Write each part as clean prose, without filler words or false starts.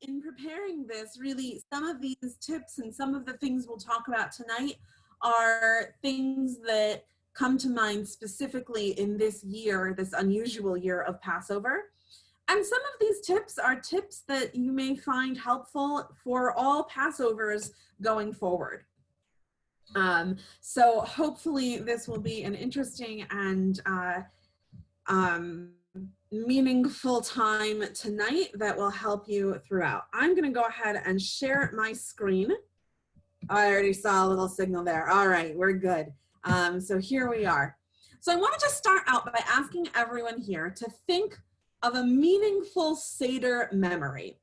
in preparing this, really, some of these tips and some of the things we'll talk about tonight are things that come to mind specifically in this year, this unusual year of Passover. And some of these tips are tips that you may find helpful for all Passovers going forward. So hopefully this will be an interesting and meaningful time tonight that will help you throughout. I'm going to go ahead and share my screen. I already saw a little signal there. All right, we're good. So here we are. So I want to just start out by asking everyone here to think of a meaningful Seder memory.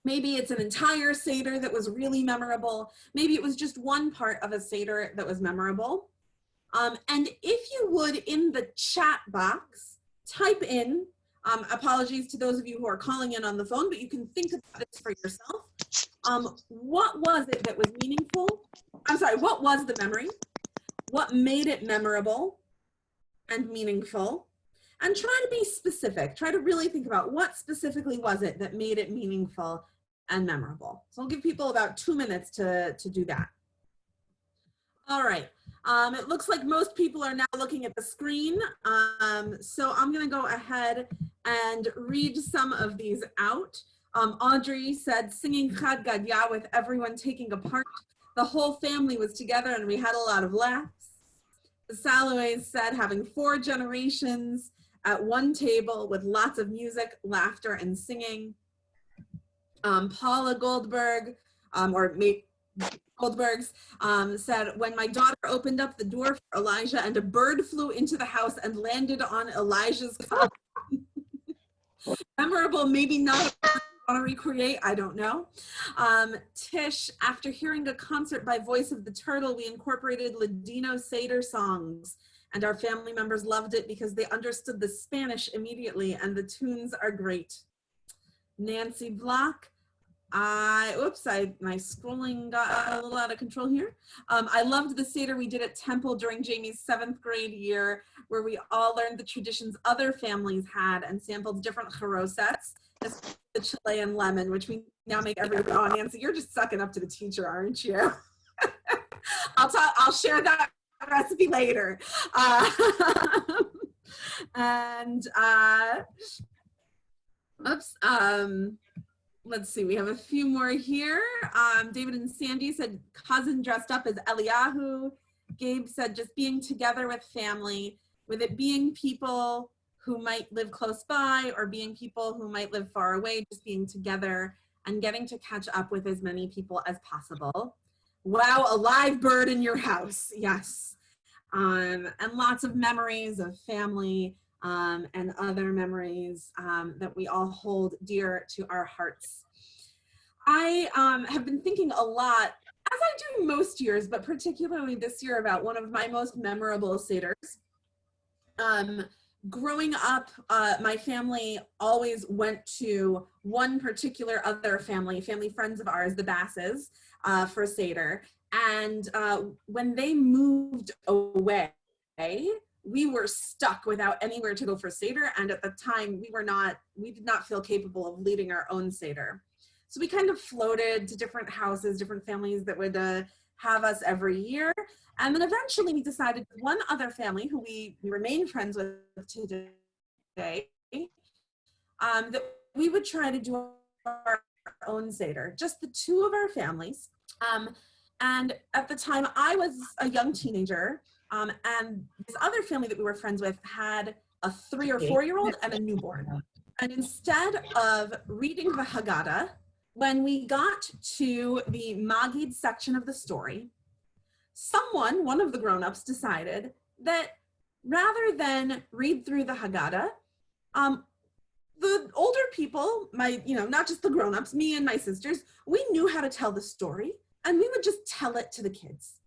Maybe it's an entire Seder that was really memorable. Maybe it was just one part of a Seder that was memorable. And if you would, in the chat box, type in, apologies to those of you who are calling in on the phone, but you can think about this for yourself. What was it that was meaningful? I'm sorry, what was the memory? What made it memorable and meaningful? And try to be specific. Try to really think about what specifically was it that made it meaningful and memorable. So I'll give people about 2 minutes to do that. All right. It looks like most people are now looking at the screen. So I'm going to go ahead and read some of these out. Audrey said, singing Chad Gadya with everyone taking a part. The whole family was together and we had a lot of laughs. The Salois said, having 4 generations at one table with lots of music, laughter, and singing. Paula Goldberg, Goldberg's said, when my daughter opened up the door for Elijah and a bird flew into the house and landed on Elijah's car. Memorable, maybe not want to recreate, I don't know. Tish, after hearing a concert by Voice of the Turtle, we incorporated Ladino Seder songs and our family members loved it because they understood the Spanish immediately and the tunes are great. Nancy Block, my scrolling got a little out of control here. I loved the Seder we did at Temple during Jamie's 7th grade year, where we all learned the traditions other families had and sampled different charosets, the Chilean lemon, which we now make every year. Oh, Nancy, you're just sucking up to the teacher, aren't you? I'll share that recipe later. Let's see, we have a few more here. David and Sandy said cousin dressed up as Eliyahu. Gabe said just being together with family, with it being people who might live close by or being people who might live far away, just being together and getting to catch up with as many people as possible. Wow, a live bird in your house, yes. And lots of memories of family and other memories that we all hold dear to our hearts. I have been thinking a lot, as I do most years, but particularly this year, about one of my most memorable Seders. Growing up, my family always went to one particular other family friends of ours, the Basses, for Seder. And when they moved away, we were stuck without anywhere to go for Seder. And at the time, we did not feel capable of leading our own Seder. So we kind of floated to different houses, different families that would have us every year. And then eventually we decided one other family who we remain friends with today, that we would try to do our own Seder, just the 2 of our families. And at the time I was a young teenager, and this other family that we were friends with had a 3 or 4-year-old and a newborn. And instead of reading the Haggadah, when we got to the Magid section of the story, one of the grown-ups decided that rather than read through the Haggadah, the older people, not just the grown-ups, me and my sisters, we knew how to tell the story, and we would just tell it to the kids.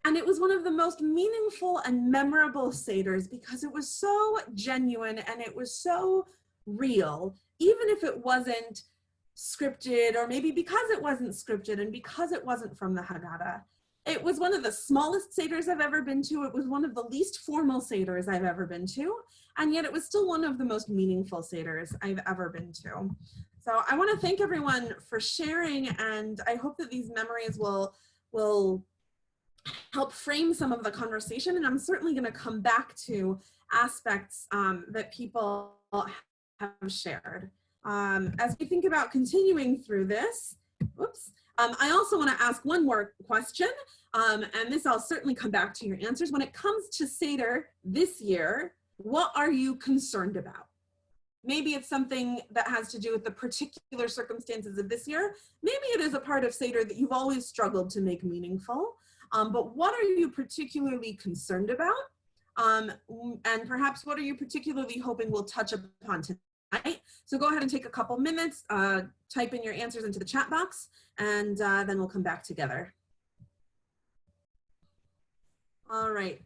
And it was one of the most meaningful and memorable Seders because it was so genuine and it was so real, even if it wasn't scripted, or maybe because it wasn't scripted and because it wasn't from the Haggadah. It was one of the smallest Seders I've ever been to. It was one of the least formal Seders I've ever been to. And yet it was still one of the most meaningful Seders I've ever been to. So I want to thank everyone for sharing, and I hope that these memories will help frame some of the conversation. And I'm certainly going to come back to aspects that people have shared. As we think about continuing through this, I also want to ask one more question, and this I'll certainly come back to your answers. When it comes to Seder this year, what are you concerned about? Maybe it's something that has to do with the particular circumstances of this year. Maybe it is a part of Seder that you've always struggled to make meaningful. But what are you particularly concerned about? And perhaps what are you particularly hoping we'll touch upon tonight? So go ahead and take a couple minutes, type in your answers into the chat box, and then we'll come back together. All right.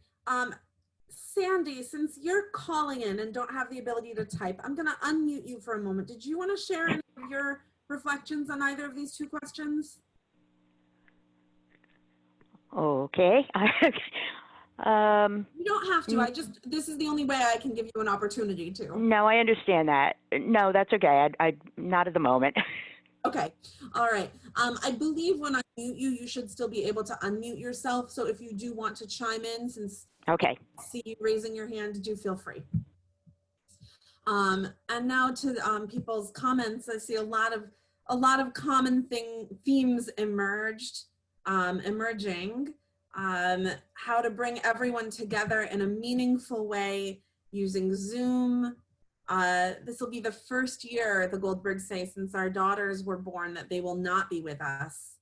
Sandy, since you're calling in and don't have the ability to type, I'm going to unmute you for a moment. Did you want to share any of your reflections on either of these two questions? Okay. You don't have to. This is the only way I can give you an opportunity to. No, I understand that. No, that's okay. I not at the moment. Okay. All right. I believe when I mute you, you should still be able to unmute yourself. So if you do want to chime in, since okay, I see you raising your hand, do feel free. And now to people's comments. I see a lot of common themes emerging. How to bring everyone together in a meaningful way using Zoom. This will be the first year, the Goldbergs say, since our daughters were born that they will not be with us.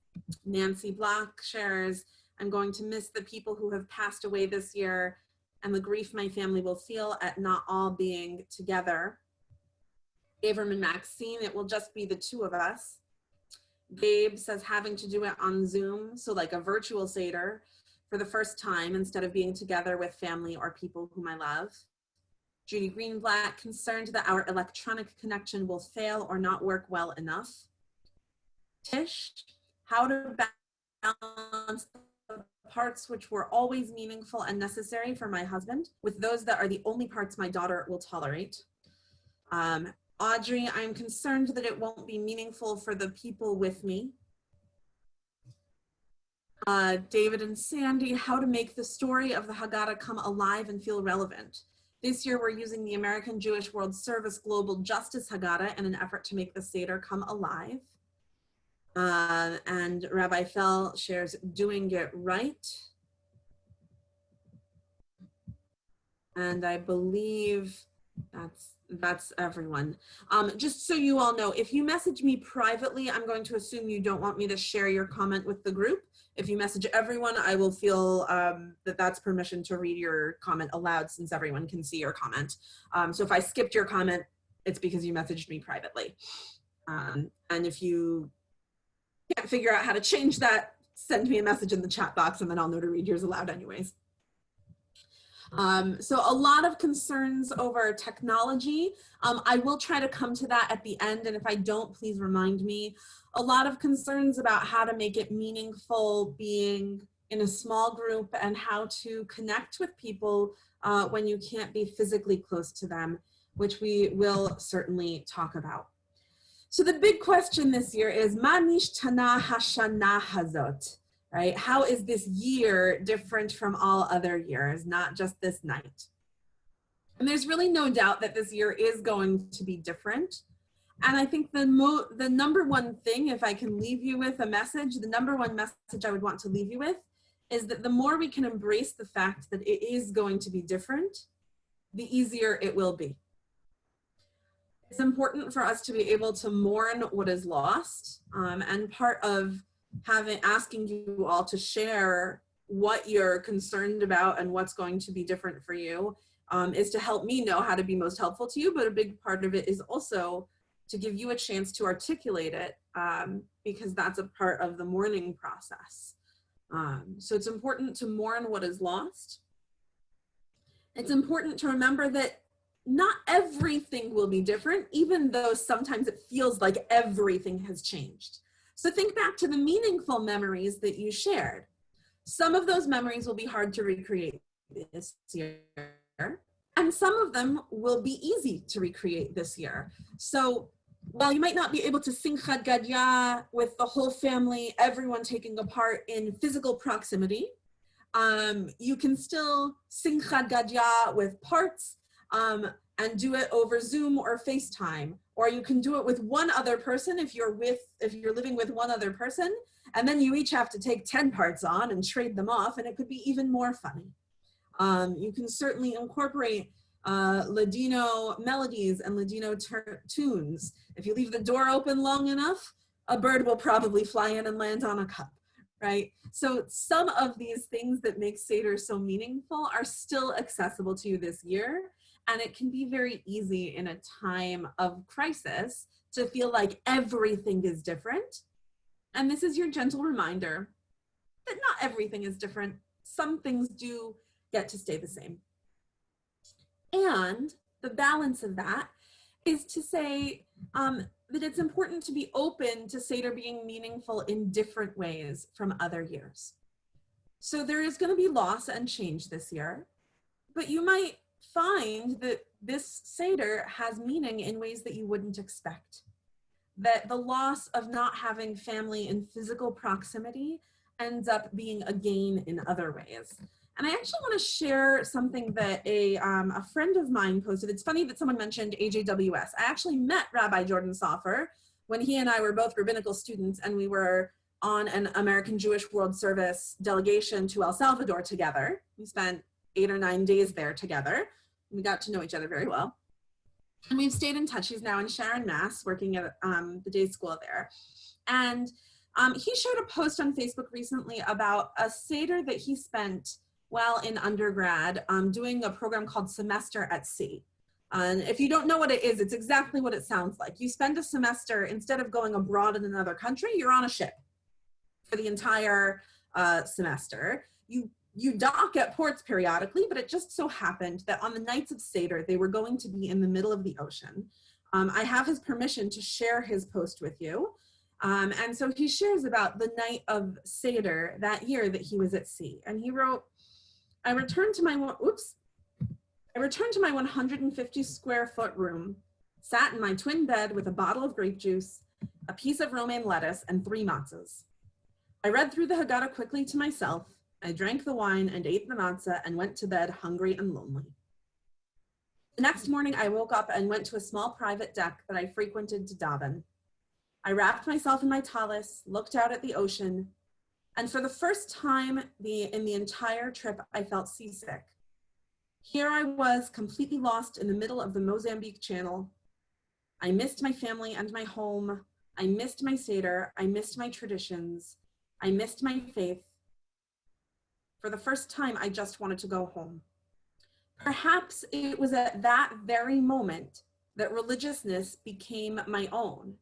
Nancy Block shares, I'm going to miss the people who have passed away this year and the grief my family will feel at not all being together. Abram and Maxine, it will just be the two of us. Babe says having to do it on Zoom, so like a virtual Seder for the first time instead of being together with family or people whom I love. Judy Greenblatt, concerned that our electronic connection will fail or not work well enough. Tish, how to balance the parts which were always meaningful and necessary for my husband with those that are the only parts my daughter will tolerate. Audrey, I'm concerned that it won't be meaningful for the people with me. David and Sandy, how to make the story of the Haggadah come alive and feel relevant. This year, we're using the American Jewish World Service Global Justice Haggadah in an effort to make the Seder come alive. And Rabbi Fell shares doing it right. And I believe that's everyone. Just so you all know, if you message me privately, I'm going to assume you don't want me to share your comment with the group. If you message everyone, I will feel that that's permission to read your comment aloud since everyone can see your comment. So if I skipped your comment, it's because you messaged me privately. And if you can't figure out how to change that, send me a message in the chat box and then I'll know to read yours aloud anyways. So a lot of concerns over technology. I will try to come to that at the end, and if I don't, please remind me. A lot of concerns about how to make it meaningful being in a small group and how to connect with people when you can't be physically close to them, which we will certainly talk about. So the big question this year is, Ma nishtanah hashanah hazot? Right? How is this year different from all other years, not just this night? And there's really no doubt that this year is going to be different. And I think the number one thing, if I can leave you with a message, the number one message I would want to leave you with is that the more we can embrace the fact that it is going to be different, the easier it will be. It's important for us to be able to mourn what is lost, and part of asking you all to share what you're concerned about and what's going to be different for you is to help me know how to be most helpful to you, but a big part of it is also to give you a chance to articulate it because that's a part of the mourning process. So it's important to mourn what is lost. It's important to remember that not everything will be different, even though sometimes it feels like everything has changed. So think back to the meaningful memories that you shared. Some of those memories will be hard to recreate this year, and some of them will be easy to recreate this year. So while you might not be able to simchat gadya with the whole family, everyone taking a part in physical proximity, you can still simchat gadya with parts and do it over Zoom or FaceTime, or you can do it with one other person if you're living with one other person, and then you each have to take 10 parts on and trade them off, and it could be even more funny. You can certainly incorporate Ladino melodies and Ladino tunes. If you leave the door open long enough, a bird will probably fly in and land on a cup, right? So some of these things that make Seder so meaningful are still accessible to you this year, and it can be very easy in a time of crisis to feel like everything is different. And this is your gentle reminder that not everything is different. Some things do get to stay the same. And the balance of that is to say that it's important to be open to Seder being meaningful in different ways from other years. So there is going to be loss and change this year, but you might find that this Seder has meaning in ways that you wouldn't expect. That the loss of not having family in physical proximity ends up being a gain in other ways. And I actually want to share something that a friend of mine posted. It's funny that someone mentioned AJWS. I actually met Rabbi Jordan Soffer when he and I were both rabbinical students, and we were on an American Jewish World Service delegation to El Salvador together. We spent 8 or 9 days there together. We got to know each other very well. And we've stayed in touch. He's now in Sharon, Mass, working at the day school there. And he shared a post on Facebook recently about a Seder that he spent while in undergrad doing a program called Semester at Sea. And if you don't know what it is, it's exactly what it sounds like. You spend a semester, instead of going abroad in another country, you're on a ship for the entire semester. You dock at ports periodically, but it just so happened that on the nights of Seder, they were going to be in the middle of the ocean. I have his permission to share his post with you. And so he shares about the night of Seder that year that he was at sea. And he wrote, I returned to my 150 square foot room, sat in my twin bed with a bottle of grape juice, a piece of romaine lettuce, and 3 matzahs. I read through the Haggadah quickly to myself. I drank the wine and ate the matzah and went to bed hungry and lonely. The next morning, I woke up and went to a small private deck that I frequented to daven. I wrapped myself in my talis, looked out at the ocean, and for the first time in the entire trip, I felt seasick. Here I was, completely lost in the middle of the Mozambique Channel. I missed my family and my home. I missed my Seder. I missed my traditions. I missed my faith. For the first time, I just wanted to go home. Perhaps it was at that very moment that religiousness became my own,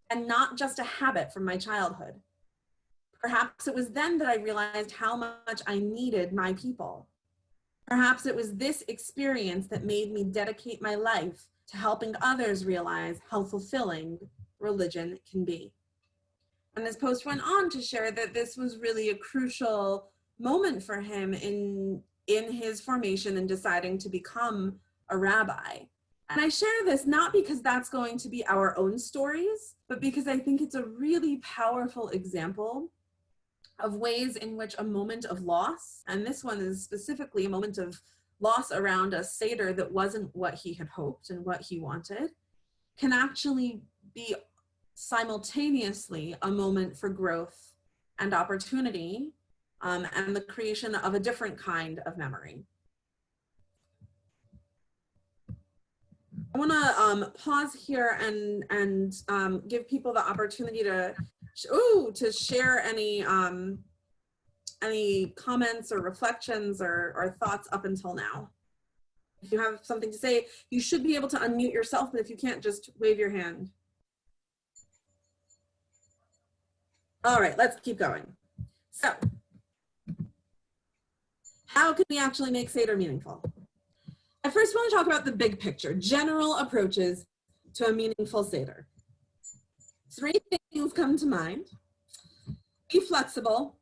and not just a habit from my childhood. Perhaps it was then that I realized how much I needed my people. Perhaps it was this experience that made me dedicate my life to helping others realize how fulfilling religion can be. And this post went on to share that this was really a crucial moment for him in his formation and deciding to become a rabbi. And I share this not because that's going to be our own stories, but because I think it's a really powerful example of ways in which a moment of loss, and this one is specifically a moment of loss around a Seder that wasn't what he had hoped and what he wanted, can actually be simultaneously a moment for growth and opportunity, and the creation of a different kind of memory. I want to pause here and give people the opportunity to share any comments or reflections or thoughts up until now. If you have something to say, you should be able to unmute yourself, but if you can't, just wave your hand. All right, let's keep going. So, how can we actually make Seder meaningful? I first want to talk about the big picture, general approaches to a meaningful Seder. 3 things come to mind. Be flexible,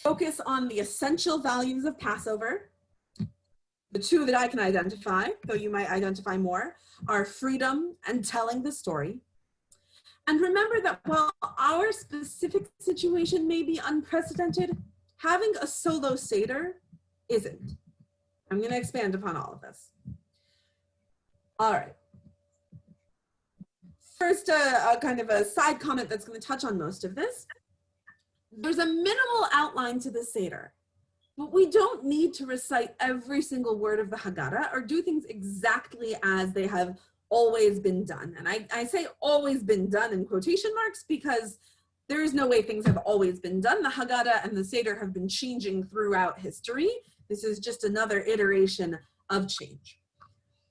focus on the essential values of Passover. The two that I can identify, though you might identify more, are freedom and telling the story. And remember that while our specific situation may be unprecedented, having a solo Seder isn't. I'm going to expand upon all of this. All right. First, a kind of a side comment that's going to touch on most of this. There's a minimal outline to the Seder, but we don't need to recite every single word of the Haggadah or do things exactly as they have always been done. And I say always been done in quotation marks because there is no way things have always been done. The Haggadah and the Seder have been changing throughout history. This is just another iteration of change.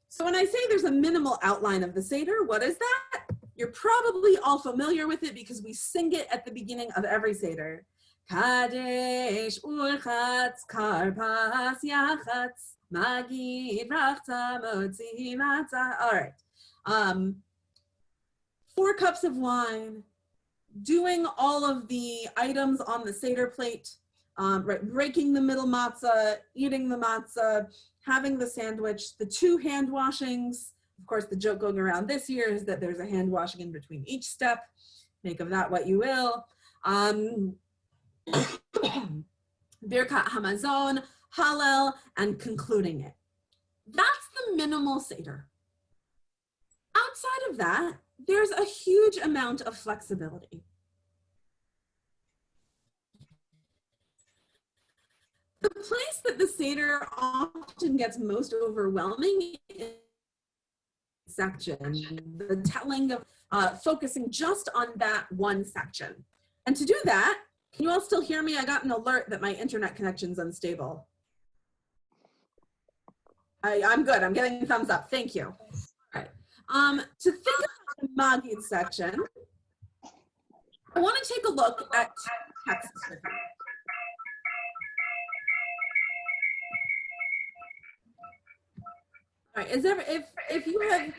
So when I say there's a minimal outline of the Seder, what is that? You're probably all familiar with it because we sing it at the beginning of every Seder. Kadesh urchatz karpas yachatz magid rachta motzi matzah. All right. 4 cups of wine, doing all of the items on the Seder plate, right, breaking the middle matzah, eating the matzah, having the sandwich, the 2 hand washings. Of course, the joke going around this year is that there's a hand washing in between each step. Make of that what you will. Birkat Hamazon, Hallel, and concluding it. That's the minimal Seder. Outside of that, there's a huge amount of flexibility. The place that the Seder often gets most overwhelming is section, the telling of focusing just on that one section. And to do that, can you all still hear me? I got an alert that my internet connection's unstable. I'm good. I'm getting thumbs up. Thank you. All right. To think about the Magid section, I want to take a look at text. All right. Is there, if you have, I'm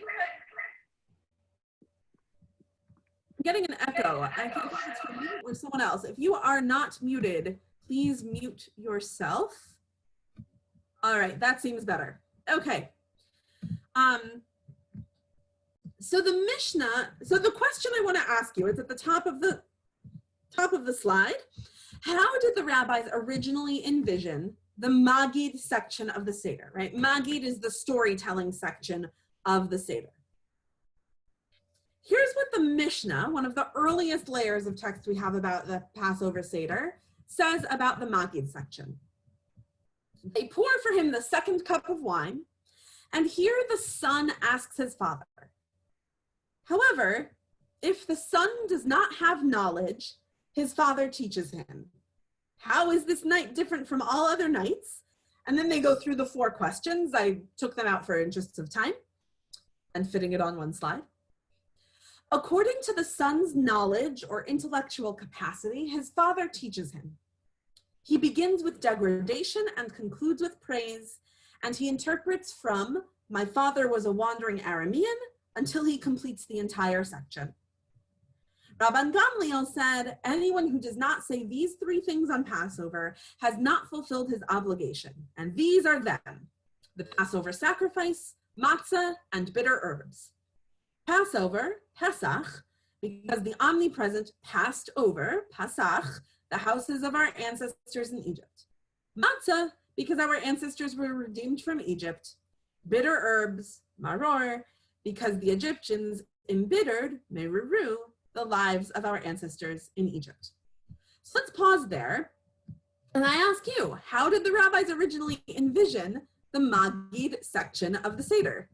getting an echo. I can't think it's from you or someone else. If you are not muted, please mute yourself. All right, that seems better. Okay. So the Mishnah, so the question I want to ask you, it's at the top of the slide. How did the rabbis originally envision the Magid section of the Seder, right? Magid is the storytelling section of the Seder. Here's what the Mishnah, one of the earliest layers of text we have about the Passover Seder, says about the Magid section. They pour for him the 2nd cup of wine, and here the son asks his father. However, if the son does not have knowledge, his father teaches him. How is this night different from all other nights? And then they go through the 4 questions. I took them out for interests of time and fitting it on one slide. According to the son's knowledge or intellectual capacity, his father teaches him. He begins with degradation and concludes with praise, and he interprets from, "My father was a wandering Aramean," until he completes the entire section. Rabban Gamliel said, anyone who does not say these 3 things on Passover has not fulfilled his obligation, and these are them: the Passover sacrifice, matzah, and bitter herbs. Passover, Pesach, because the omnipresent passed over, Pasach, the houses of our ancestors in Egypt. Matzah, because our ancestors were redeemed from Egypt. Bitter herbs, maror, because the Egyptians embittered, meruru, the lives of our ancestors in Egypt. So let's pause there. And I ask you, how did the rabbis originally envision the Magid section of the Seder?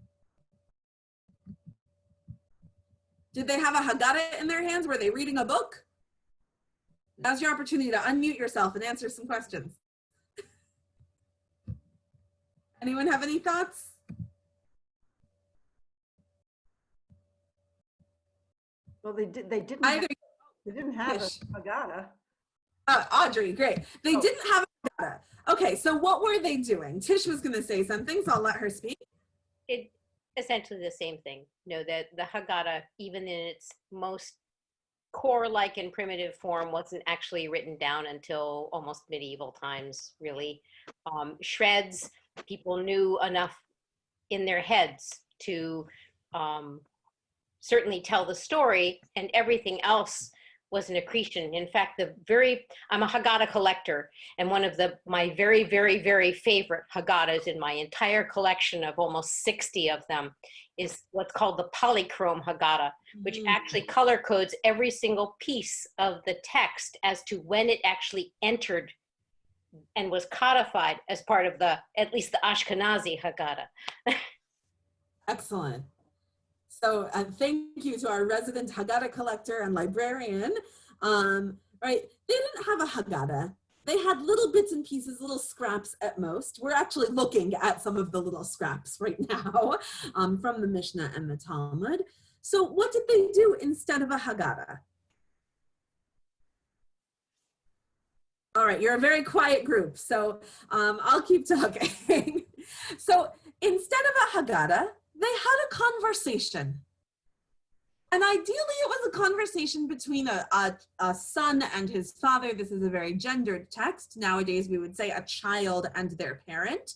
Did they have a Haggadah in their hands? Were they reading a book? Now's your opportunity to unmute yourself and answer some questions. Anyone have any thoughts? Well, they didn't have a Haggadah. Audrey, great. They didn't have a Haggadah. Okay, so what were they doing? Tish was going to say something, so I'll let her speak. Essentially the same thing. No, that the Haggadah, even in its most core-like and primitive form wasn't actually written down until almost medieval times, really. Shreds, people knew enough in their heads to certainly tell the story, and everything else was an accretion. In fact, I'm a Haggadah collector, and one of my very, very, very favorite Haggadahs in my entire collection of almost 60 of them is what's called the polychrome Haggadah, which actually color codes every single piece of the text as to when it actually entered and was codified as part of at least the Ashkenazi Haggadah. Excellent. So thank you to our resident Haggadah collector and librarian. Right, they didn't have a Haggadah. They had little bits and pieces, little scraps at most. We're actually looking at some of the little scraps right now from the Mishnah and the Talmud. So what did they do instead of a Haggadah? All right, you're a very quiet group, so I'll keep talking. So instead of a Haggadah, they had a conversation. And ideally it was a conversation between a son and his father. This is a very gendered text. Nowadays we would say a child and their parent,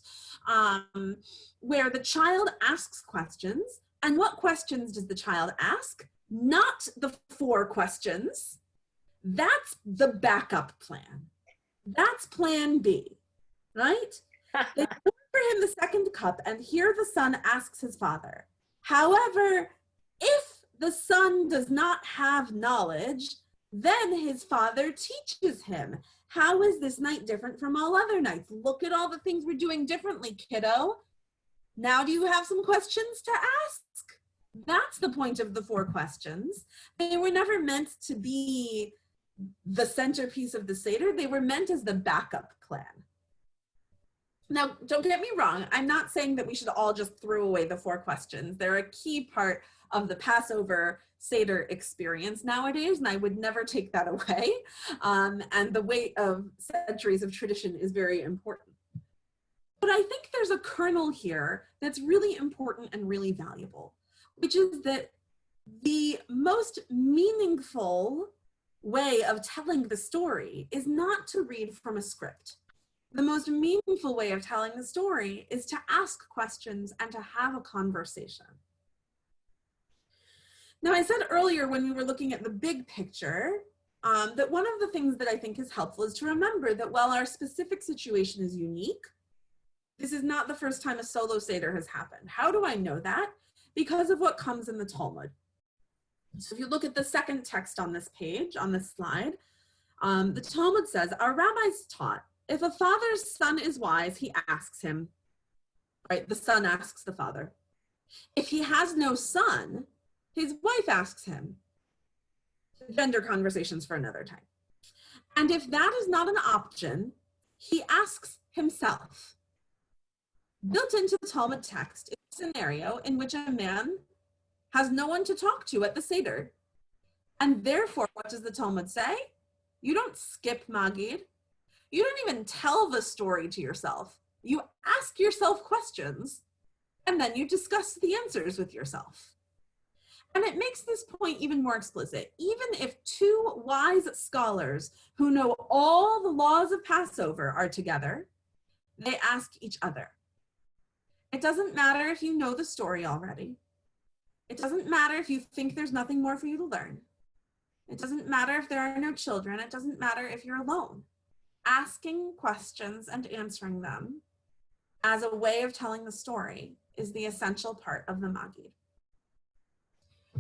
where the child asks questions. And what questions does the child ask? Not the 4 questions. That's the backup plan. That's plan B, right? They pour for him the second cup, and here the son asks his father. However, if the son does not have knowledge, then his father teaches him. How is this night different from all other nights? Look at all the things we're doing differently, kiddo. Now do you have some questions to ask? That's the point of the 4 questions. They were never meant to be the centerpiece of the Seder. They were meant as the backup plan. Now, don't get me wrong. I'm not saying that we should all just throw away the 4 questions. They're a key part of the Passover Seder experience nowadays, and I would never take that away. And the weight of centuries of tradition is very important. But I think there's a kernel here that's really important and really valuable, which is that the most meaningful way of telling the story is not to read from a script. The most meaningful way of telling the story is to ask questions and to have a conversation. Now, I said earlier when we were looking at the big picture, that one of the things that I think is helpful is to remember that while our specific situation is unique, this is not the first time a solo Seder has happened. How do I know that? Because of what comes in the Talmud. So if you look at the second text on this page, on this slide, the Talmud says, our rabbis taught, if a father's son is wise, he asks him, right? The son asks the father. If he has no son, his wife asks him. Gender conversations for another time. And if that is not an option, he asks himself. Built into the Talmud text is a scenario in which a man has no one to talk to at the Seder. And therefore, what does the Talmud say? You don't skip Magid. You don't even tell the story to yourself. You ask yourself questions, and then you discuss the answers with yourself. And it makes this point even more explicit. Even if 2 wise scholars who know all the laws of Passover are together, they ask each other. It doesn't matter if you know the story already. It doesn't matter if you think there's nothing more for you to learn. It doesn't matter if there are no children. It doesn't matter if you're alone. Asking questions and answering them as a way of telling the story is the essential part of the Magid.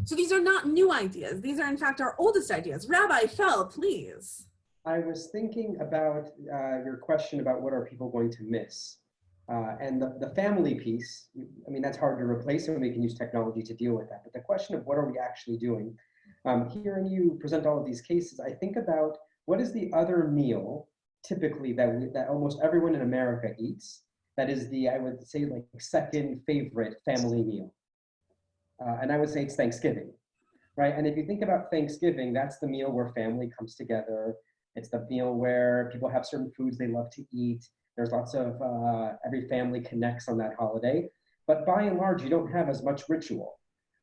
So these are not new ideas. These are, in fact, our oldest ideas. Rabbi Fell, please. I was thinking about your question about what are people going to miss. And the family piece, I mean, that's hard to replace, and we can use technology to deal with that. But the question of what are we actually doing? Hearing you present all of these cases, I think about what is the other meal typically that almost everyone in America eats that is I would say, like, second favorite family meal. And I would say it's Thanksgiving, right? And if you think about Thanksgiving, that's the meal where family comes together. It's the meal where people have certain foods they love to eat. There's lots of, every family connects on that holiday. But by and large, you don't have as much ritual,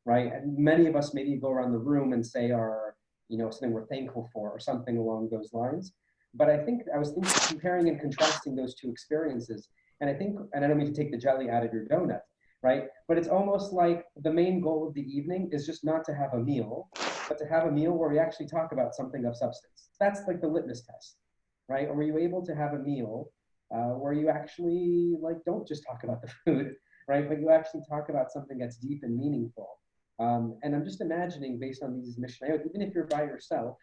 right? And many of us maybe go around the room and say our something we're thankful for or something along those lines. But I think I was comparing and contrasting those two experiences. And I don't mean to take the jelly out of your donut, right? But it's almost like the main goal of the evening is just not to have a meal, but to have a meal where we actually talk about something of substance. That's like the litmus test, right? Or were you able to have a meal where you actually don't just talk about the food, right? But you actually talk about something that's deep and meaningful. And I'm just imagining, based on these mishnayot, even if you're by yourself,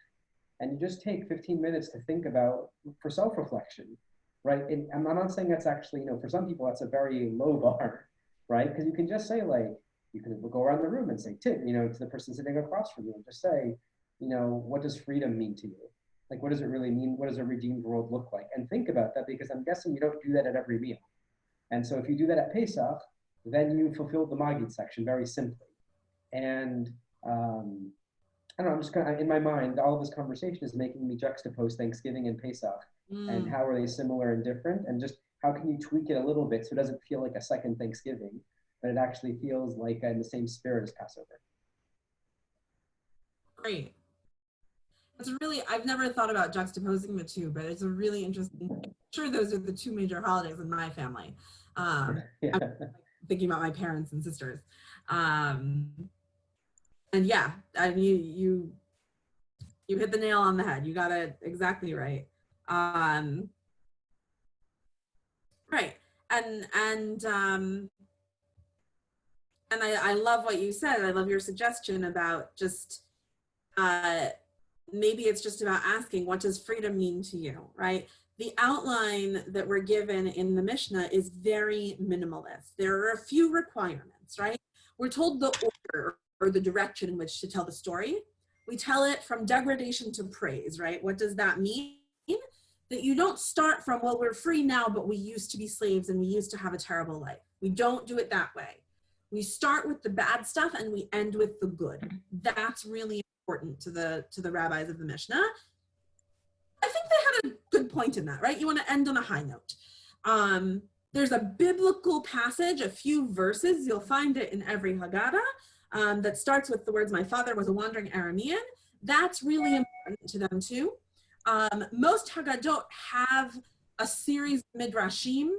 and you just take 15 minutes to think about, for self-reflection, right? And I'm not saying that's actually, for some people, that's a very low bar, right? Because you can just say, you can go around the room and say, to the person sitting across from you, and just say, what does freedom mean to you? What does it really mean? What does a redeemed world look like? And think about that, because I'm guessing you don't do that at every meal. And so if you do that at Pesach, then you fulfill the Magid section very simply. And I don't know, I'm just in my mind, all of this conversation is making me juxtapose Thanksgiving and Pesach and how are they similar and different, and just how can you tweak it a little bit so it doesn't feel like a second Thanksgiving, but it actually feels like in the same spirit as Passover. Great. It's really, I've never thought about juxtaposing the two, but it's a really interesting, I'm sure those are the two major holidays in my family. I'm thinking about my parents and sisters. And yeah, you hit the nail on the head. You got it exactly right. Right. And I love what you said. I love your suggestion about just maybe it's just about asking, what does freedom mean to you, right? The outline that we're given in the Mishnah is very minimalist. There are a few requirements, right? We're told the order or the direction in which to tell the story. We tell it from degradation to praise, right? What does that mean? That you don't start from, well, we're free now, but we used to be slaves and we used to have a terrible life. We don't do it that way. We start with the bad stuff and we end with the good. That's really important to the rabbis of the Mishnah. I think they had a good point in that, right? You want to end on a high note. There's a biblical passage, a few verses, you'll find it in every Haggadah, that starts with the words, my father was a wandering Aramean. That's really important to them too. Most Haggadot have a series of midrashim,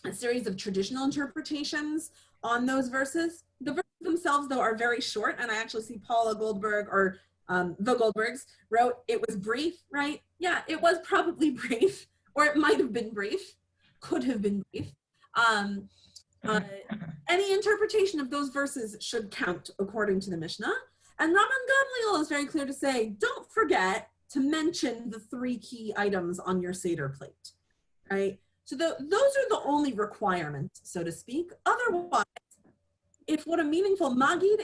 a series of traditional interpretations on those verses. The verses themselves, though, are very short, and I actually see Paula Goldberg, or the Goldbergs, wrote, it was brief, right? Yeah, it was probably brief, or it might have been brief, could have been brief. Any interpretation of those verses should count according to the Mishnah. And Rabban Gamliel is very clear to say, don't forget to mention the 3 key items on your Seder plate, right? So those are the only requirements, so to speak. Otherwise, if what a meaningful Magid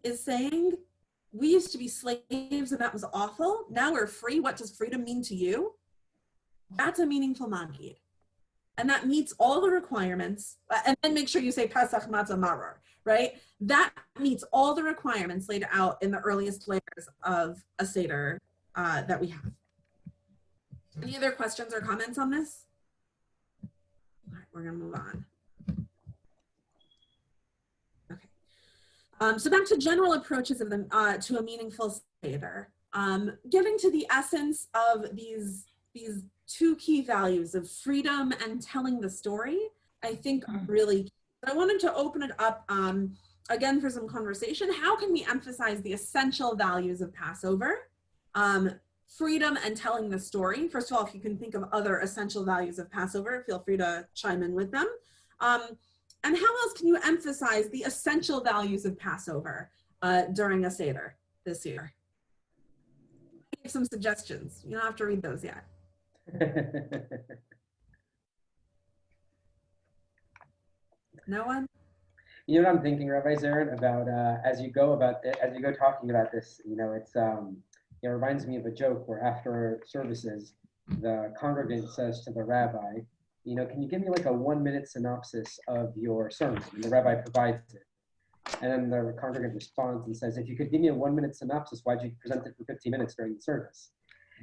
is saying, we used to be slaves and that was awful, now we're free, what does freedom mean to you? That's a meaningful Magid. And that meets all the requirements. And then make sure you say Pesach Matzah Maror, right? That meets all the requirements laid out in the earliest layers of a Seder that we have. Any other questions or comments on this? All right, we're gonna move on. Okay. So back to general approaches of them to a meaningful Seder. Getting to the essence of these 2 key values of freedom and telling the story, I think really, I wanted to open it up again for some conversation. How can we emphasize the essential values of Passover? Freedom and telling the story. First of all, if you can think of other essential values of Passover, feel free to chime in with them. And how else can you emphasize the essential values of Passover during a Seder this year? I gave some suggestions. You don't have to read those yet. No one? You know what I'm thinking, Rabbi Zarin, about as you go talking about this, it reminds me of a joke where after services, the congregant says to the rabbi, can you give me like a 1-minute synopsis of your sermon? And the rabbi provides it. And then the congregant responds and says, if you could give me a 1-minute synopsis, why'd you present it for 15 minutes during the service?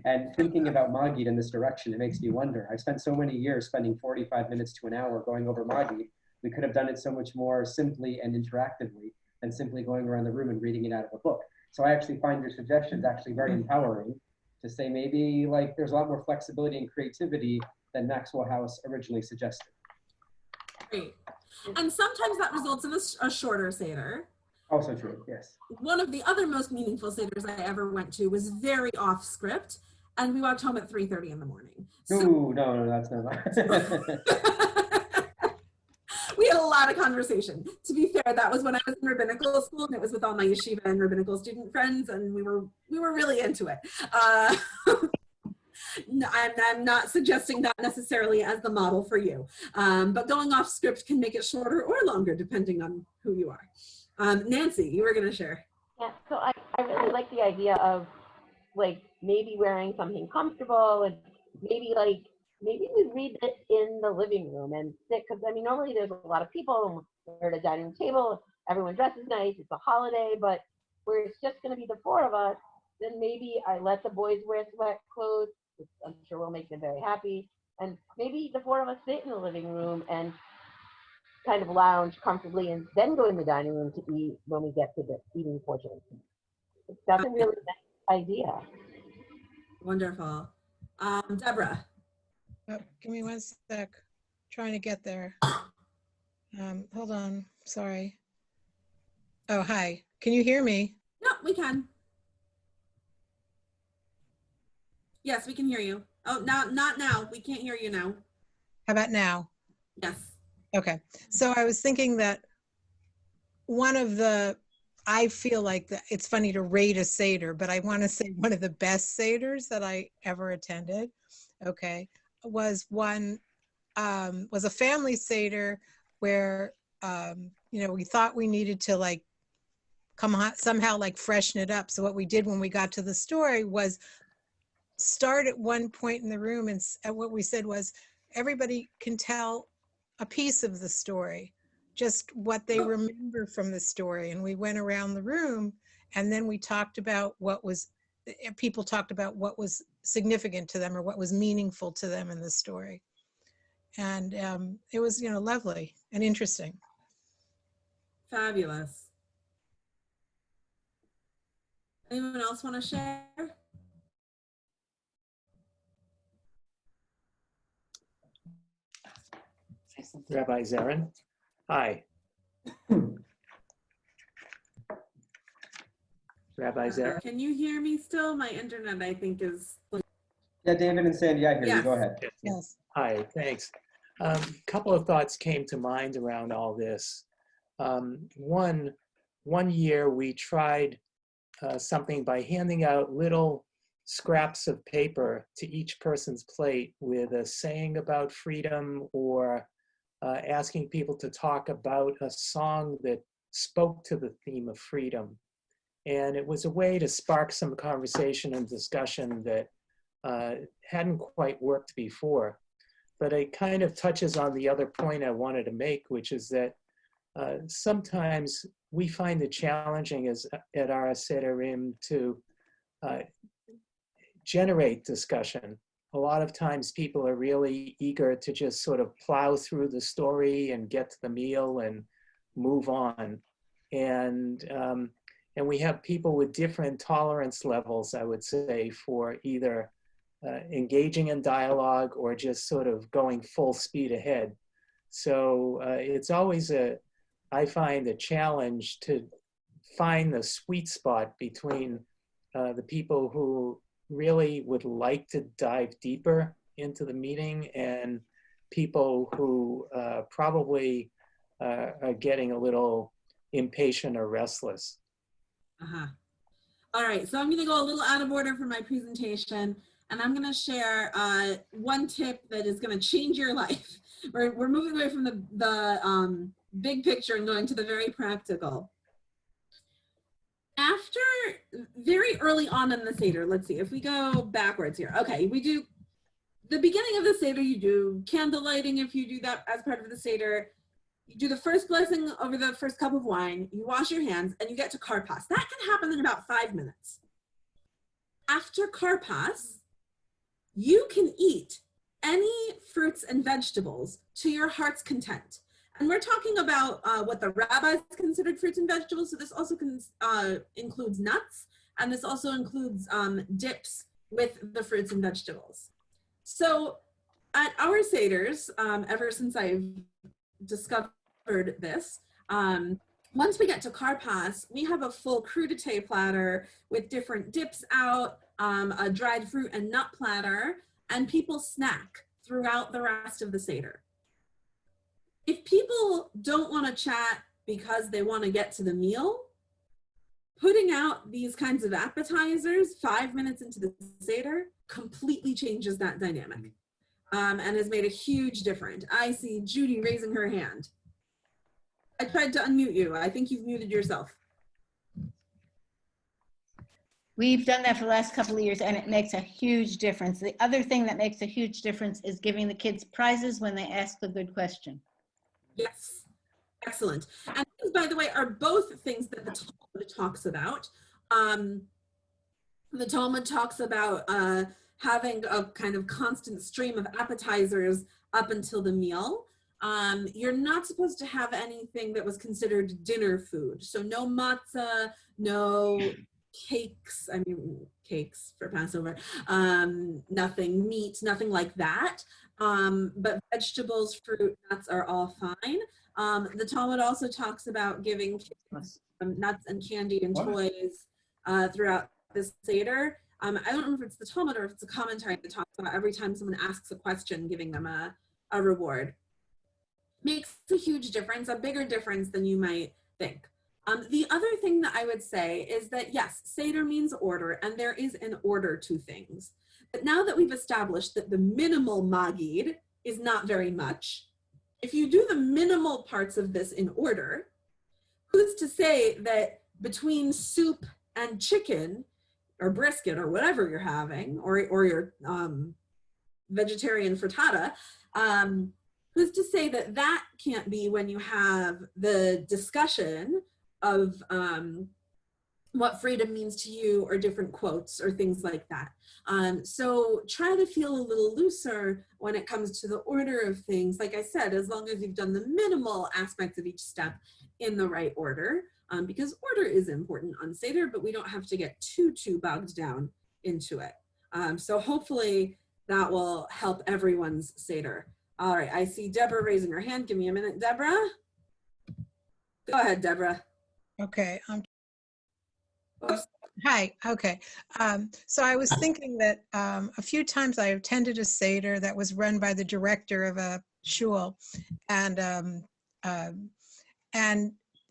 And thinking about Magid in this direction, it makes me wonder. I spent so many years spending 45 minutes to an hour going over Magid. We could have done it so much more simply and interactively than simply going around the room and reading it out of a book. So I actually find your suggestions actually very empowering to say maybe like there's a lot more flexibility and creativity than Maxwell House originally suggested. Great. And sometimes that results in a shorter Seder. Also true, yes. One of the other most meaningful Seders I ever went to was very off script, and we walked home at 3:30 in the morning. Ooh, no, that's not. We had a lot of conversation. To be fair, that was when I was in rabbinical school, and it was with all my yeshiva and rabbinical student friends, and we were really into it. No, I'm not suggesting that necessarily as the model for you, but going off script can make it shorter or longer depending on who you are. Nancy, you were going to share. Yeah, so I really like the idea of like maybe wearing something comfortable and maybe we read it in the living room and sit, because I mean normally there's a lot of people and we're at a dining room table, everyone dresses nice, it's a holiday, but where it's just going to be the four of us, then maybe I let the boys wear sweat clothes, which I'm sure will make them very happy, and maybe the four of us sit in the living room and kind of lounge comfortably and then go in the dining room to eat when we get to the eating portion. That's a really nice idea. Wonderful. Deborah. Oh, give me one sec. Trying to get there. Hold on. Sorry. Oh, hi. Can you hear me? No, we can. Yes, we can hear you. Oh, not now. We can't hear you now. How about now? Yes. Okay. So I was thinking that I feel like it's funny to rate a Seder, but I want to say one of the best Seders that I ever attended, okay, was a family Seder where, we thought we needed to like somehow like freshen it up. So what we did when we got to the story was start at one point in the room, and what we said was everybody can tell a piece of the story, just what they remember from the story. And we went around the room and then we talked about people talked about what was significant to them or what was meaningful to them in the story. And it was, lovely and interesting. Fabulous. Anyone else want to share? Rabbi Zarin. Hi. Rabbi Zarin. Can you hear me still? My internet, I think, is... Yeah, David and Sandy, I hear you. Yes. Go ahead. Yes. Hi, thanks. A couple of thoughts came to mind around all this. One year we tried something by handing out little scraps of paper to each person's plate with a saying about freedom or asking people to talk about a song that spoke to the theme of freedom. And it was a way to spark some conversation and discussion that hadn't quite worked before. But it kind of touches on the other point I wanted to make, which is that sometimes we find it challenging at our Sederim to generate discussion. A lot of times people are really eager to just sort of plow through the story and get to the meal and move on. And we have people with different tolerance levels, I would say, for either engaging in dialogue or just sort of going full speed ahead. So it's always I find a challenge to find the sweet spot between the people who really would like to dive deeper into the meeting and people who probably are getting a little impatient or restless. All right, so I'm gonna go a little out of order for my presentation, and I'm gonna share one tip that is gonna change your life. We're moving away from the big picture and going to the very practical. After very early on in the Seder, let's see, if we go backwards here. Okay, we do the beginning of the Seder, you do candle lighting if you do that as part of the Seder. You do the first blessing over the first cup of wine, you wash your hands, and you get to karpas. That can happen in about 5 minutes. After karpas, you can eat any fruits and vegetables to your heart's content. And we're talking about what the rabbis considered fruits and vegetables. So this also includes nuts, and this also includes dips with the fruits and vegetables. So at our Seders, ever since I've discovered this, once we get to Karpas, we have a full crudité platter with different dips out, a dried fruit and nut platter, and people snack throughout the rest of the Seder. If people don't want to chat because they want to get to the meal, putting out these kinds of appetizers 5 minutes into the Seder completely changes that dynamic, and has made a huge difference. I see Judy raising her hand. I tried to unmute you. I think you've muted yourself. We've done that for the last couple of years, and it makes a huge difference. The other thing that makes a huge difference is giving the kids prizes when they ask a good question. Yes, excellent. And these, by the way, are both things that the Talmud talks about. The Talmud talks about having a kind of constant stream of appetizers up until the meal. You're not supposed to have anything that was considered dinner food. So no matzah, no cakes, I mean cakes for Passover, nothing meat, nothing like that. But vegetables, fruit, nuts are all fine. The Talmud also talks about giving kids nuts and candy and toys throughout this Seder. I don't remember if it's the Talmud or if it's a commentary that talks about every time someone asks a question, giving them a reward. Makes a huge difference, a bigger difference than you might think. The other thing that I would say is that yes, Seder means order, and there is an order to things. But now that we've established that the minimal magid is not very much, if you do the minimal parts of this in order, who's to say that between soup and chicken or brisket or whatever you're having, or your vegetarian frittata, who's to say that that can't be when you have the discussion of what freedom means to you, or different quotes or things like that. So try to feel a little looser when it comes to the order of things. Like I said, as long as you've done the minimal aspects of each step in the right order, because order is important on Seder, but we don't have to get too bogged down into it. So hopefully that will help everyone's Seder. All right, I see Deborah raising her hand. Give me a minute, Deborah. Go ahead, Deborah. Okay. Hi. Okay. So I was thinking that a few times I attended a Seder that was run by the director of a shul, and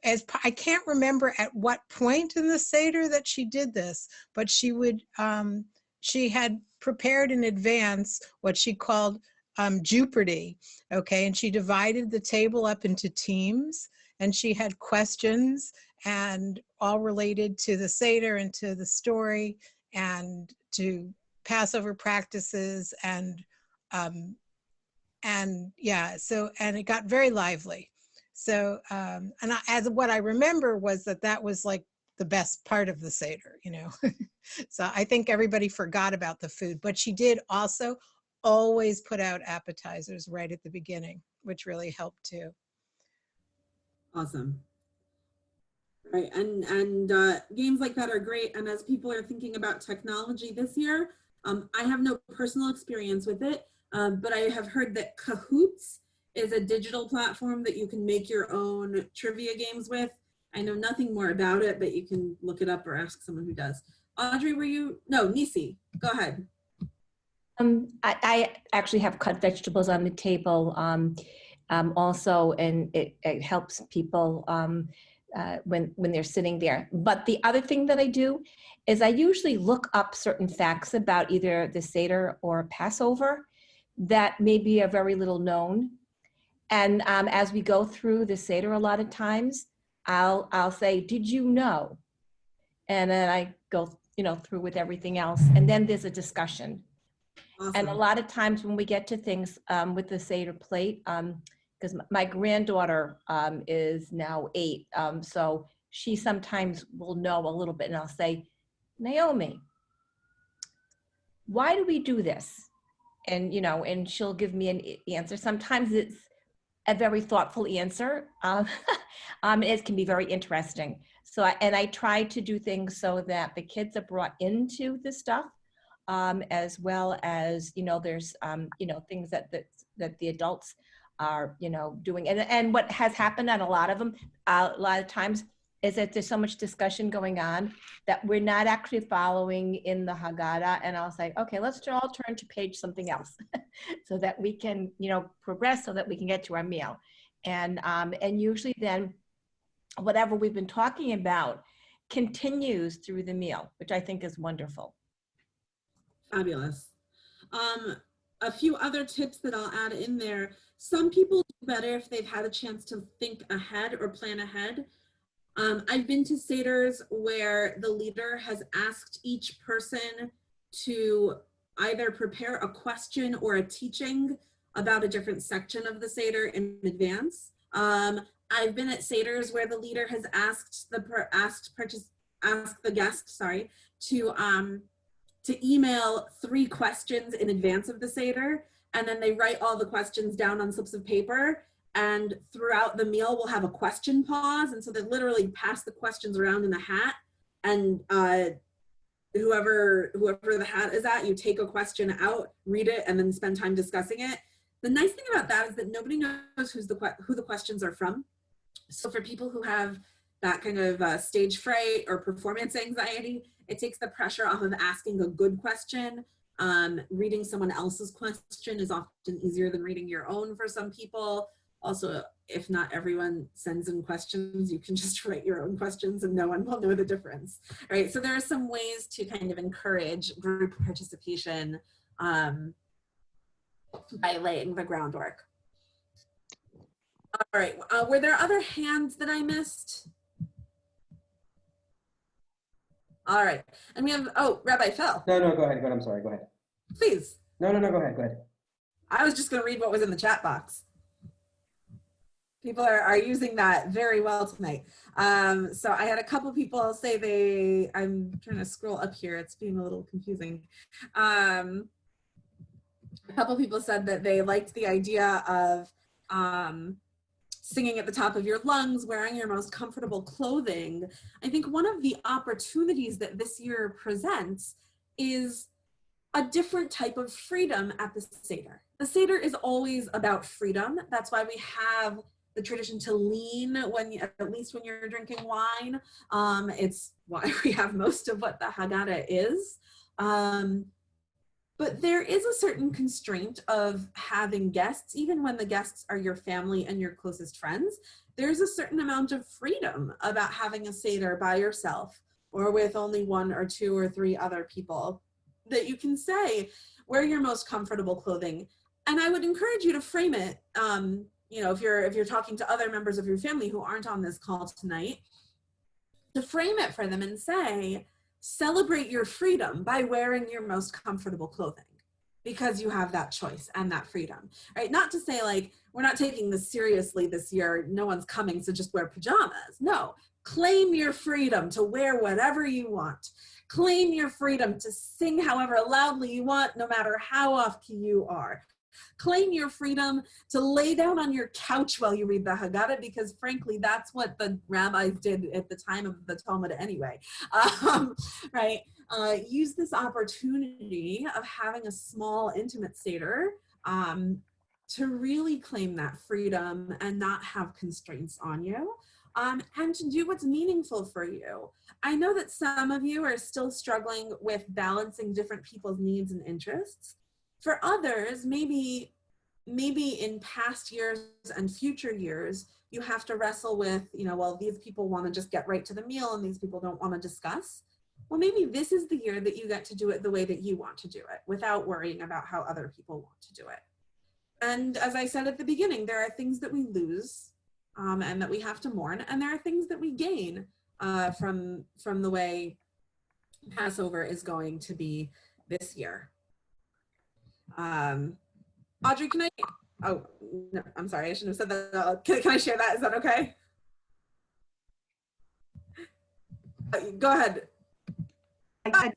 as I can't remember at what point in the Seder that she did this, but she would she had prepared in advance what she called Jeopardy. Okay, and she divided the table up into teams, and she had questions, and all related to the Seder and to the story and to Passover practices, and yeah, so, and it got very lively. So, as what I remember was that was like the best part of the Seder, you know. So I think everybody forgot about the food, but she did also always put out appetizers right at the beginning, which really helped too. Awesome. Right, and games like that are great. And as people are thinking about technology this year, I have no personal experience with it, but I have heard that Kahoots is a digital platform that you can make your own trivia games with. I know nothing more about it, but you can look it up or ask someone who does. Audrey, were you? No, Nisi, go ahead. I actually have cut vegetables on the table also, and it helps people when they're sitting there. But the other thing that I do is I usually look up certain facts about either the Seder or Passover that maybe are very little known. And as we go through the Seder, a lot of times I'll say, "Did you know?" And then I go, through with everything else, and then there's a discussion. Awesome. And a lot of times when we get to things with the Seder plate, because my granddaughter is now 8, so she sometimes will know a little bit, and I'll say, "Naomi, why do we do this?" And and she'll give me an answer. Sometimes it's a very thoughtful answer. It can be very interesting. So, I try to do things so that the kids are brought into the stuff, as well as, there's, things that the adults are, doing. And what has happened on a lot of times is that there's so much discussion going on that we're not actually following in the Haggadah. And I'll say, okay, let's all turn to page something else so that we can, progress, so that we can get to our meal. And usually then whatever we've been talking about continues through the meal, which I think is wonderful. Fabulous. A few other tips that I'll add in there. Some people do better if they've had a chance to think ahead or plan ahead. I've been to Seders where the leader has asked each person to either prepare a question or a teaching about a different section of the Seder in advance. I've been at Seders where the leader has asked the guest, to email 3 questions in advance of the Seder, and then they write all the questions down on slips of paper. And throughout the meal, we'll have a question pause. And so they literally pass the questions around in a hat. And whoever the hat is at, you take a question out, read it, and then spend time discussing it. The nice thing about that is that nobody knows who the questions are from. So for people who have that kind of stage fright or performance anxiety, it takes the pressure off of asking a good question. Reading someone else's question is often easier than reading your own for some people. Also, if not everyone sends in questions, you can just write your own questions and no one will know the difference, right? So there are some ways to kind of encourage group participation by laying the groundwork. All right, were there other hands that I missed? All right, and we have, Rabbi Phil. No, go ahead, I'm sorry, go ahead. Please. No, go ahead. I was just gonna read what was in the chat box. People are using that very well tonight. So I had a couple people say I'm trying to scroll up here, it's being a little confusing. A couple people said that they liked the idea of singing at the top of your lungs, wearing your most comfortable clothing. I think one of the opportunities that this year presents is a different type of freedom at the Seder. The Seder is always about freedom. That's why we have the tradition to lean at least when you're drinking wine. It's why we have most of what the Haggadah is. But there is a certain constraint of having guests, even when the guests are your family and your closest friends. There's a certain amount of freedom about having a Seder by yourself or with only 1 or 2 or 3 other people that you can say, wear your most comfortable clothing. And I would encourage you to frame it, if you're talking to other members of your family who aren't on this call tonight, to frame it for them and say, celebrate your freedom by wearing your most comfortable clothing because you have that choice and that freedom, right? Not to say like, we're not taking this seriously this year, no one's coming, so just wear pajamas. No, claim your freedom to wear whatever you want. Claim your freedom to sing however loudly you want, no matter how off key you are. Claim your freedom to lay down on your couch while you read the Haggadah, because frankly, that's what the rabbis did at the time of the Talmud anyway, right? Use this opportunity of having a small, intimate Seder to really claim that freedom and not have constraints on you, and to do what's meaningful for you. I know that some of you are still struggling with balancing different people's needs and interests. For others, maybe in past years and future years, you have to wrestle with, well, these people want to just get right to the meal and these people don't want to discuss. Well, maybe this is the year that you get to do it the way that you want to do it without worrying about how other people want to do it. And as I said at the beginning, there are things that we lose and that we have to mourn, and there are things that we gain from the way Passover is going to be this year. Audrey, can I, oh, no, I'm sorry, I shouldn't have said that. Can I share that? Is that okay? Go ahead. I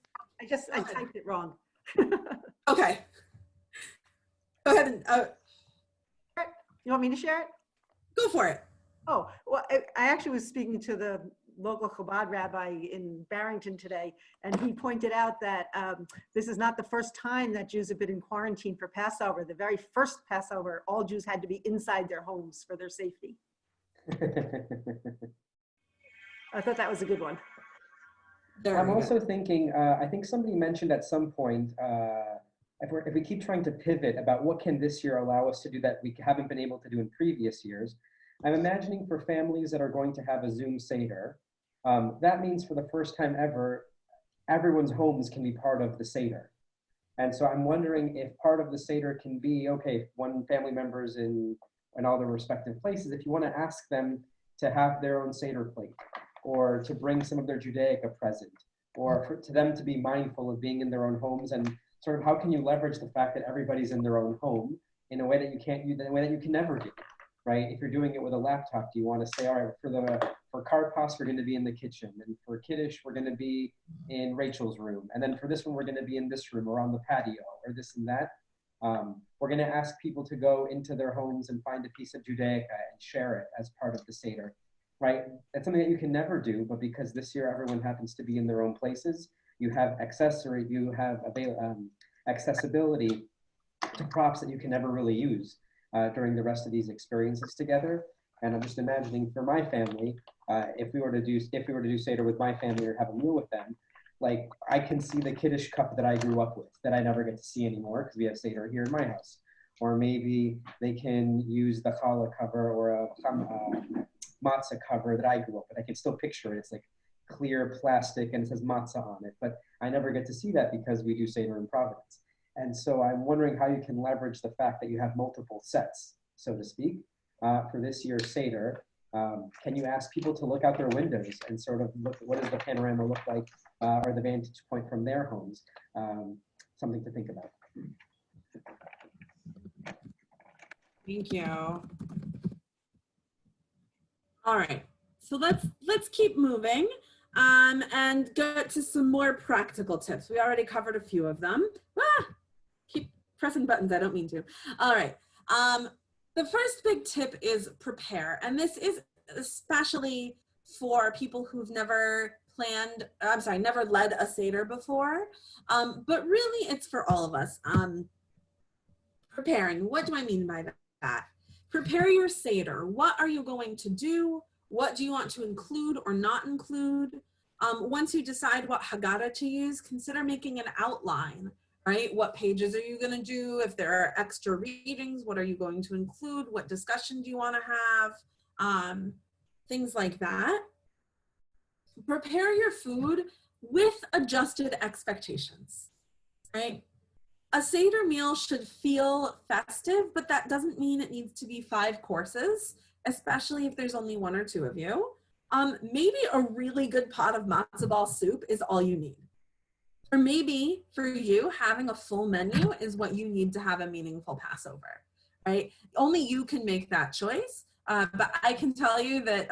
typed it wrong. Okay. Go ahead and, You want me to share it? Go for it. Oh, well, I actually was speaking to the local Chabad rabbi in Barrington today, and he pointed out that this is not the first time that Jews have been in quarantine for Passover. The very first Passover, all Jews had to be inside their homes for their safety. I thought that was a good one. I'm also thinking, I think somebody mentioned at some point, if we keep trying to pivot about what can this year allow us to do that we haven't been able to do in previous years, I'm imagining for families that are going to have a Zoom Seder, that means for the first time ever, everyone's homes can be part of the Seder. And so I'm wondering if part of the Seder can be, okay, one family member's in all their respective places, if you want to ask them to have their own Seder plate, or to bring some of their Judaica present, or to them to be mindful of being in their own homes, and sort of how can you leverage the fact that everybody's in their own home in a way that you can't, in a way that you can never do, right? If you're doing it with a laptop, do you want to say, all right, for Karpas, we're going to be in the kitchen, and for Kiddush, we're going to be in Rachel's room, and then for this one, we're going to be in this room or on the patio or this and that. We're going to ask people to go into their homes and find a piece of Judaica and share it as part of the Seder. Right? That's something that you can never do, but because this year everyone happens to be in their own places, you have accessibility to props that you can never really use during the rest of these experiences together. And I'm just imagining for my family, if we were to do Seder with my family or have a meal with them, like I can see the Kiddush cup that I grew up with that I never get to see anymore because we have Seder here in my house. Or maybe they can use the challah cover or a matzah cover that I grew up with. I can still picture it. It's like clear plastic and it says matzah on it, but I never get to see that because we do Seder in Providence. And so I'm wondering how you can leverage the fact that you have multiple sets, so to speak, for this year's Seder. Can you ask people to look out their windows and sort of look, what does the panorama look like, or the vantage point from their homes? Something to think about. Thank you. All right, so let's keep moving and get to some more practical tips. We already covered a few of them. Keep pressing buttons, I don't mean to. All right, the first big tip is prepare. And this is especially for people who've never never led a Seder before, but really it's for all of us. Preparing, what do I mean by that? Prepare your Seder. What are you going to do? What do you want to include or not include? Once you decide what Haggadah to use, consider making an outline, right? What pages are you going to do? If there are extra readings, what are you going to include? What discussion do you want to have? Things like that. Prepare your food with adjusted expectations, right? A Seder meal should feel festive, but that doesn't mean it needs to be 5 courses, especially if there's only 1 or 2 of you. Maybe a really good pot of matzo ball soup is all you need. Or maybe for you, having a full menu is what you need to have a meaningful Passover, right? Only you can make that choice. But I can tell you that,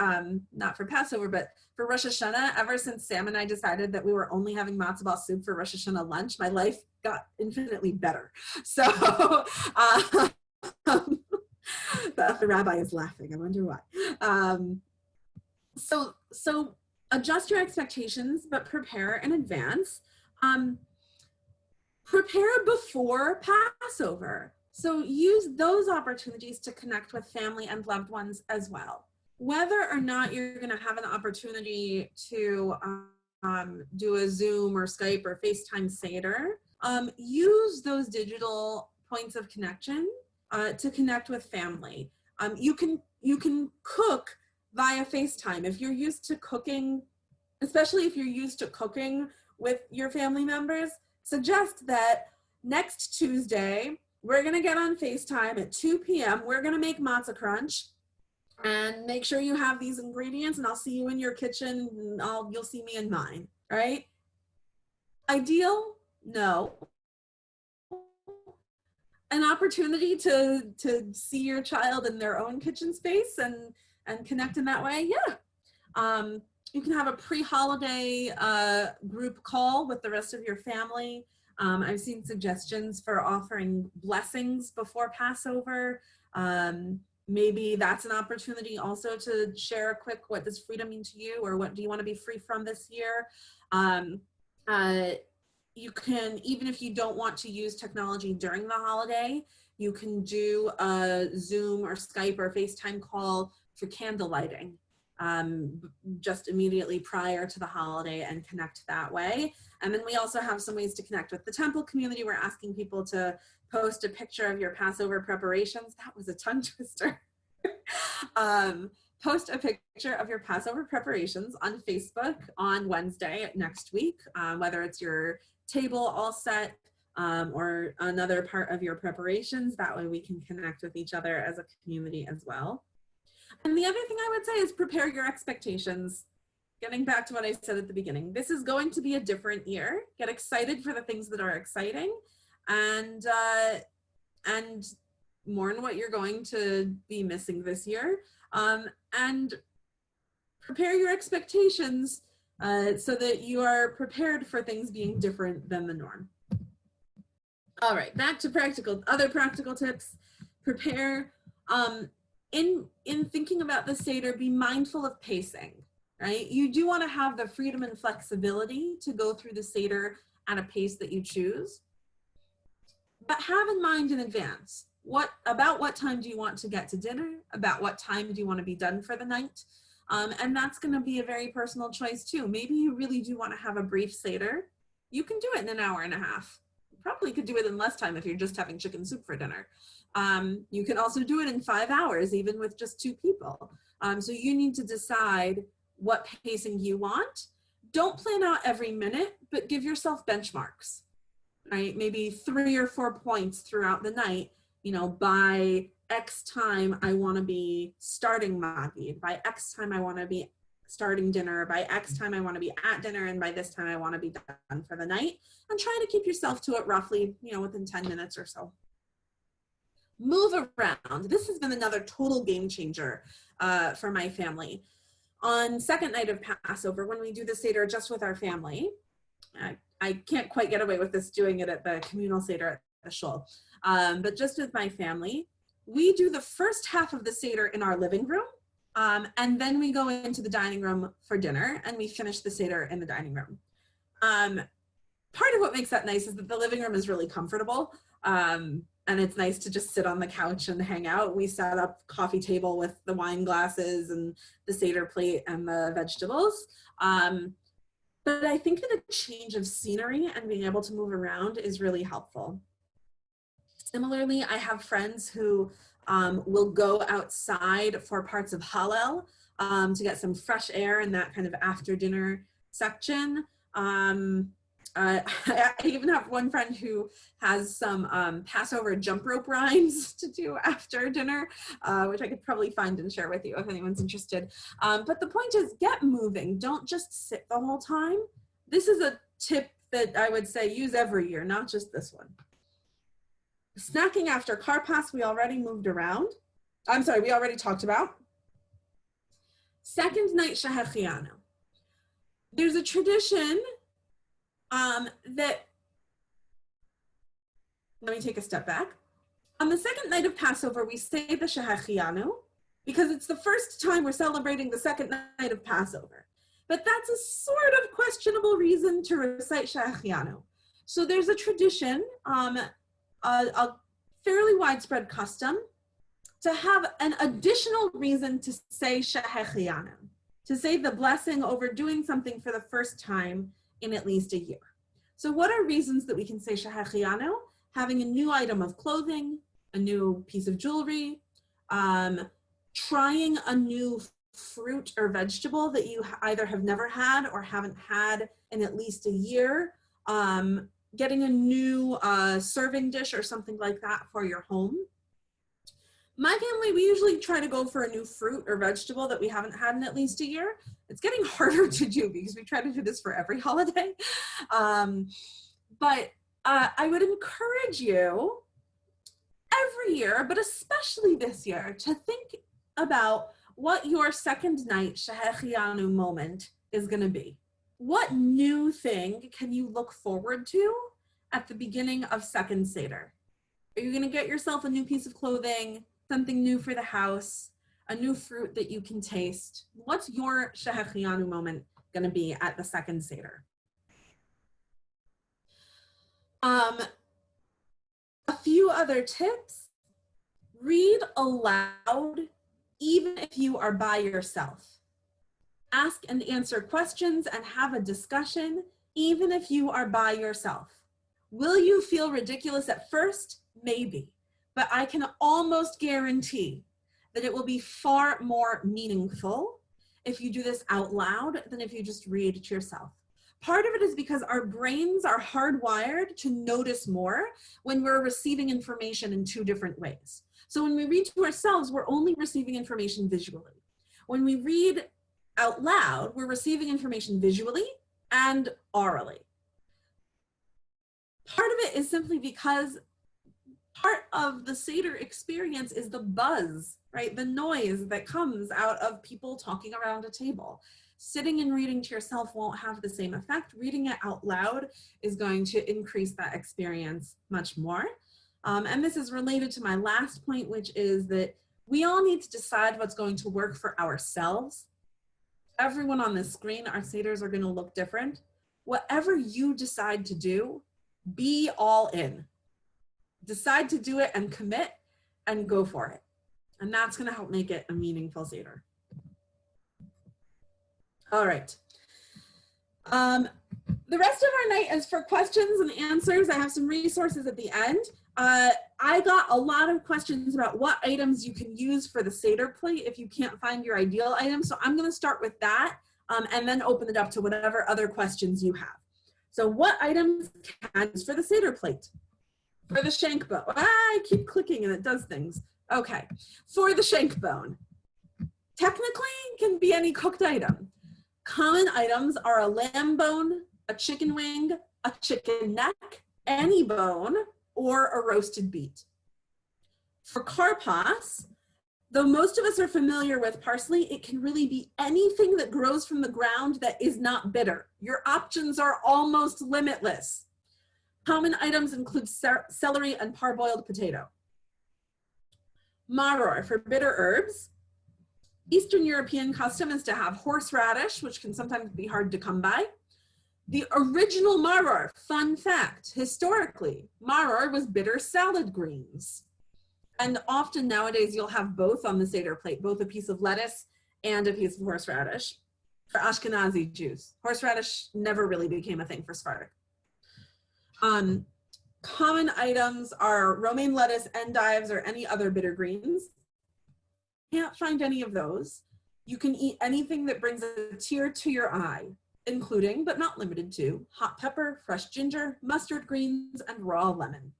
not for Passover, but for Rosh Hashanah, ever since Sam and I decided that we were only having matzo ball soup for Rosh Hashanah lunch, my life got infinitely better. So the rabbi is laughing. I wonder why. So adjust your expectations, but prepare in advance. Prepare before Passover. So use those opportunities to connect with family and loved ones as well. Whether or not you're going to have an opportunity to do a Zoom or Skype or FaceTime Seder, use those digital points of connection to connect with family. You can cook via FaceTime. If you're used to cooking, especially if you're used to cooking with your family members, suggest that next Tuesday, we're going to get on FaceTime at 2 p.m. We're going to make matzah crunch and make sure you have these ingredients, and I'll see you in your kitchen and you'll see me in mine, right? Ideal? No. An opportunity to see your child in their own kitchen space and connect in that way? Yeah. You can have a pre-holiday group call with the rest of your family. I've seen suggestions for offering blessings before Passover. maybe that's an opportunity also to share a quick, what does freedom mean to you, or what do you want to be free from this year? You can, even if you don't want to use technology during the holiday, you can do a Zoom or Skype or FaceTime call for candle lighting just immediately prior to the holiday and connect that way. And then we also have some ways to connect with the temple community. We're asking people to post a picture of your Passover preparations. That was a tongue twister. Post a picture of your Passover preparations on Facebook on Wednesday next week, whether it's your table all set or another part of your preparations. That way we can connect with each other as a community as well. And the other thing I would say is prepare your expectations. Getting back to what I said at the beginning, this is going to be a different year. Get excited for the things that are exciting, and mourn what you're going to be missing this year. And prepare your expectations so that you are prepared for things being different than the norm. All right, back to other practical tips. Prepare, in thinking about the Seder, be mindful of pacing, right? You do want to have the freedom and flexibility to go through the Seder at a pace that you choose, but have in mind in advance, about what time do you want to get to dinner? About what time do you want to be done for the night? And that's going to be a very personal choice too. Maybe you really do want to have a brief Seder. You can do it in an hour and a half. You probably could do it in less time if you're just having chicken soup for dinner. You can also do it in 5 hours, even with just 2 people. So you need to decide what pacing you want. Don't plan out every minute, but give yourself benchmarks, right? Maybe 3 or 4 points throughout the night. You know, by X time, I want to be starting Magid. By X time, I want to be starting dinner. By X time, I want to be at dinner. And by this time, I want to be done for the night. And try to keep yourself to it roughly, you know, within 10 minutes or so. Move around. This has been another total game changer for my family. On second night of Passover, when we do the Seder just with our family, I can't quite get away with this doing it at the communal Seder at the shul. But just with my family, we do the first half of the Seder in our living room, and then we go into the dining room for dinner, and we finish the Seder in the dining room. Part of what makes that nice is that the living room is really comfortable, and it's nice to just sit on the couch and hang out. We set up coffee table with the wine glasses and the Seder plate and the vegetables. But I think that a change of scenery and being able to move around is really helpful. Similarly, I have friends who will go outside for parts of Hallel to get some fresh air in that kind of after dinner section. I even have one friend who has some Passover jump rope rides to do after dinner, which I could probably find and share with you if anyone's interested. But the point is, get moving. Don't just sit the whole time. This is a tip that I would say use every year, not just this one. Snacking after Karpas, we already moved around. I'm sorry, we already talked about. Second night Shehechianu. There's a tradition that, let me take a step back. On the second night of Passover, we say the Shehechianu because it's the first time we're celebrating the second night of Passover. But that's a sort of questionable reason to recite Shehechianu. So there's a tradition, a fairly widespread custom, to have an additional reason to say Shehechianu, to say the blessing over doing something for the first time in at least a year. So what are reasons that we can say Shehechianu? Having a new item of clothing, a new piece of jewelry, trying a new fruit or vegetable that you either have never had or haven't had in at least a year, getting a new serving dish or something like that for your home. My family, we usually try to go for a new fruit or vegetable that we haven't had in at least a year. It's getting harder to do because we try to do this for every holiday. But I would encourage you every year, but especially this year, to think about what your second night Shehechianu moment is going to be. What new thing can you look forward to at the beginning of second Seder? Are you going to get yourself a new piece of clothing, something new for the house, a new fruit that you can taste. What's your Shehechianu moment going to be at the second Seder? A few other tips. Read aloud, even if you are by yourself. Ask and answer questions and have a discussion, even if you are by yourself. Will you feel ridiculous at first? Maybe. But I can almost guarantee that it will be far more meaningful if you do this out loud than if you just read to yourself. Part of it is because our brains are hardwired to notice more when we're receiving information in two different ways. So when we read to ourselves, we're only receiving information visually. When we read out loud, we're receiving information visually and orally. Part of it is simply because part of the Seder experience is the buzz, right? The noise that comes out of people talking around a table. Sitting and reading to yourself won't have the same effect. Reading it out loud is going to increase that experience much more. And this is related to my last point, which is that we all need to decide what's going to work for ourselves. Everyone on this screen, our Seders are going to look different. Whatever you decide to do, be all in. Decide to do it and commit and go for it. And that's going to help make it a meaningful Seder. All right. The rest of our night is for questions and answers. I have some resources at the end. I got a lot of questions about what items you can use for the Seder plate if you can't find your ideal item. So I'm going to start with that and then open it up to whatever other questions you have. So what items can I use for the Seder plate? For the shank bone. I keep clicking and it does things. Okay. For the shank bone. Technically, it can be any cooked item. Common items are a lamb bone, a chicken wing, a chicken neck, any bone, or a roasted beet. For karpas, though most of us are familiar with parsley, it can really be anything that grows from the ground that is not bitter. Your options are almost limitless. Common items include celery and parboiled potato. Maror, for bitter herbs. Eastern European custom is to have horseradish, which can sometimes be hard to come by. The original maror, fun fact, historically, maror was bitter salad greens. And often nowadays you'll have both on the Seder plate, both a piece of lettuce and a piece of horseradish for Ashkenazi Jews. Horseradish never really became a thing for Sephardic. Common items are romaine lettuce, endives, or any other bitter greens. Can't find any of those. You can eat anything that brings a tear to your eye, including, but not limited to, hot pepper, fresh ginger, mustard greens, and raw lemon.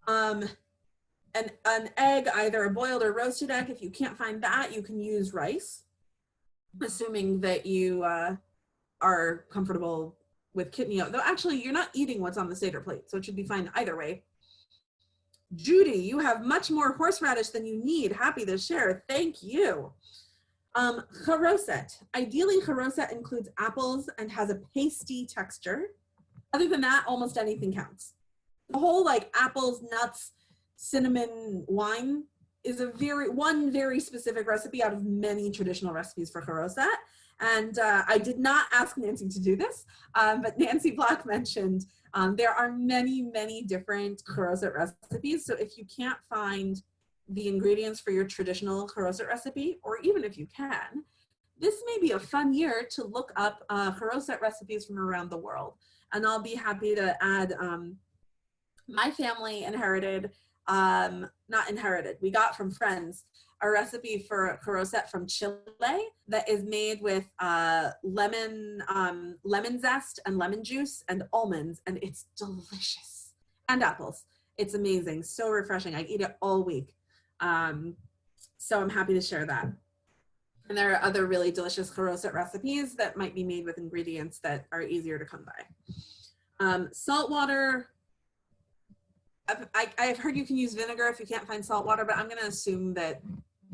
An egg, either a boiled or roasted egg. If you can't find that, you can use rice, assuming that you are comfortable with kidney oat. Though actually, you're not eating what's on the Seder plate, so it should be fine either way. Judy, you have much more horseradish than you need. Happy to share. Thank you. Charoset. Ideally, charoset includes apples and has a pasty texture. Other than that, almost anything counts. The whole like apples, nuts, cinnamon, wine is one very specific recipe out of many traditional recipes for charoset. And I did not ask Nancy to do this, but Nancy Block mentioned there are many, many different charoset recipes. So if you can't find the ingredients for your traditional charoset recipe, or even if you can, this may be a fun year to look up charoset recipes from around the world. And I'll be happy to add, my family inherited, not inherited, we got from friends, a recipe for charoset from Chile that is made with lemon zest and lemon juice and almonds, and it's delicious. And apples. It's amazing, so refreshing. I eat it all week. So I'm happy to share that. And there are other really delicious charoset recipes that might be made with ingredients that are easier to come by. Salt water. I've heard you can use vinegar if you can't find salt water, but I'm going to assume that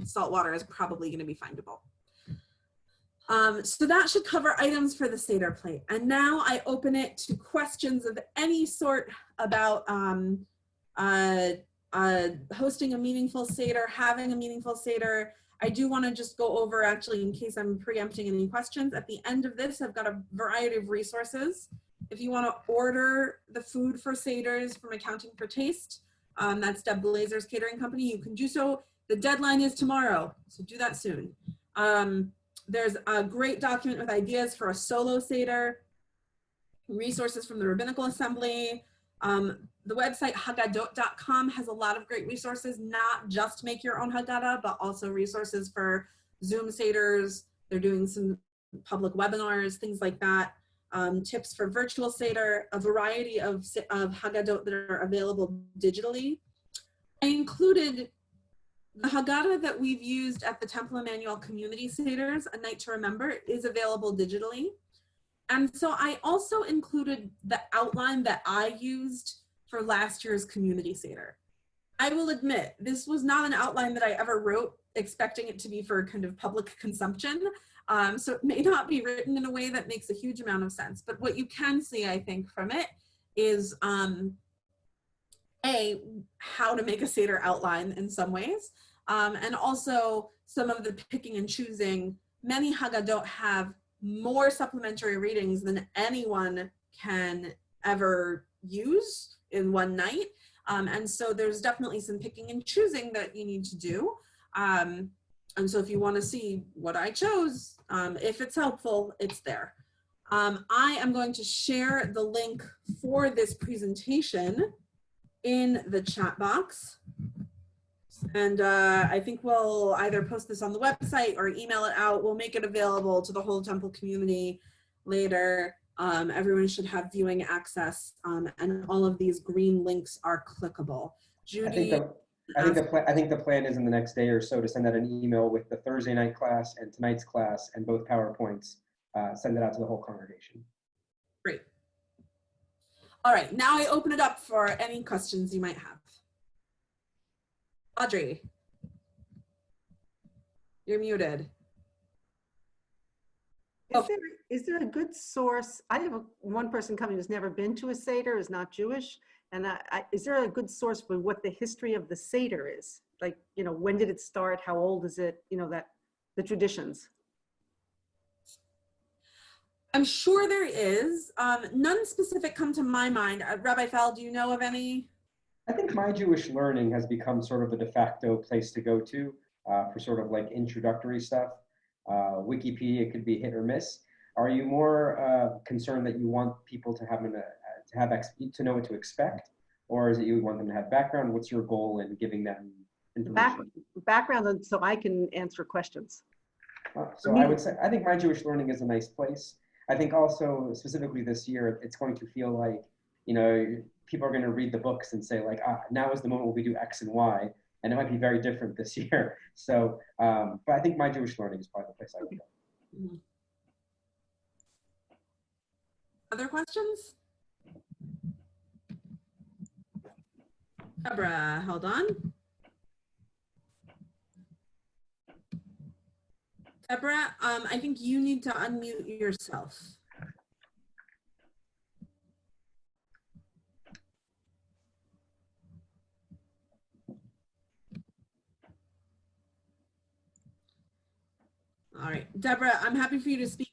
salt water is probably going to be findable. So that should cover items for the Seder plate. And now I open it to questions of any sort about hosting a meaningful Seder, having a meaningful Seder. I do want to just go over, actually, in case I'm preempting any questions, at the end of this, I've got a variety of resources. If you want to order the food for Seders from Accounting for Taste, that's Deb Blazer's catering company, you can do so. The deadline is tomorrow, so do that soon. There's a great document with ideas for a solo Seder, resources from the Rabbinical Assembly. The website hagadot.com has a lot of great resources, not just make your own Haggadah, but also resources for Zoom Seders. They're doing some public webinars, things like that. Tips for virtual Seder, a variety of Haggadot that are available digitally. I included the Haggadah that we've used at the Temple Emanu-El Community Seders, A Night to Remember, is available digitally. And so I also included the outline that I used for last year's Community Seder. I will admit, this was not an outline that I ever wrote expecting it to be for kind of public consumption. So it may not be written in a way that makes a huge amount of sense. But what you can see, I think, from it is, A, how to make a Seder outline in some ways, and also some of the picking and choosing. Many Haggadot have more supplementary readings than anyone can ever use in one night. And so there's definitely some picking and choosing that you need to do. And so if you want to see what I chose, if it's helpful, it's there. I am going to share the link for this presentation in the chat box. And I think we'll either post this on the website or email it out. We'll make it available to the whole Temple community later. Everyone should have viewing access, and all of these green links are clickable. Judy, I think the plan is in the next day or so to send out an email with the Thursday night class and tonight's class and both PowerPoints. Send it out to the whole congregation. Great. All right, now I open it up for any questions you might have. Audrey, you're muted. Is there a good source? I have one person coming who's never been to a Seder, is not Jewish. And is there a good source for what the history of the Seder is? Like, you know, when did it start? How old is it? You know, the traditions. I'm sure there is. None specific come to my mind. Rabbi Fell, do you know of any? I think My Jewish Learning has become sort of the de facto place to go to for sort of like introductory stuff. Wikipedia could be hit or miss. Are you more concerned that you want people to to know what to expect, or is it you want them to have background? What's your goal in giving them information? Background, so I can answer questions. So I would say, I think My Jewish Learning is a nice place. I think also specifically this year, it's going to feel like, you know, people are going to read the books and say like, now is the moment where we do X and Y, and it might be very different this year. So, but I think My Jewish Learning is probably the place I would go. Mm-hmm. Other questions? Deborah, hold on. Deborah, I think you need to unmute yourself. All right, Deborah, I'm happy for you to speak.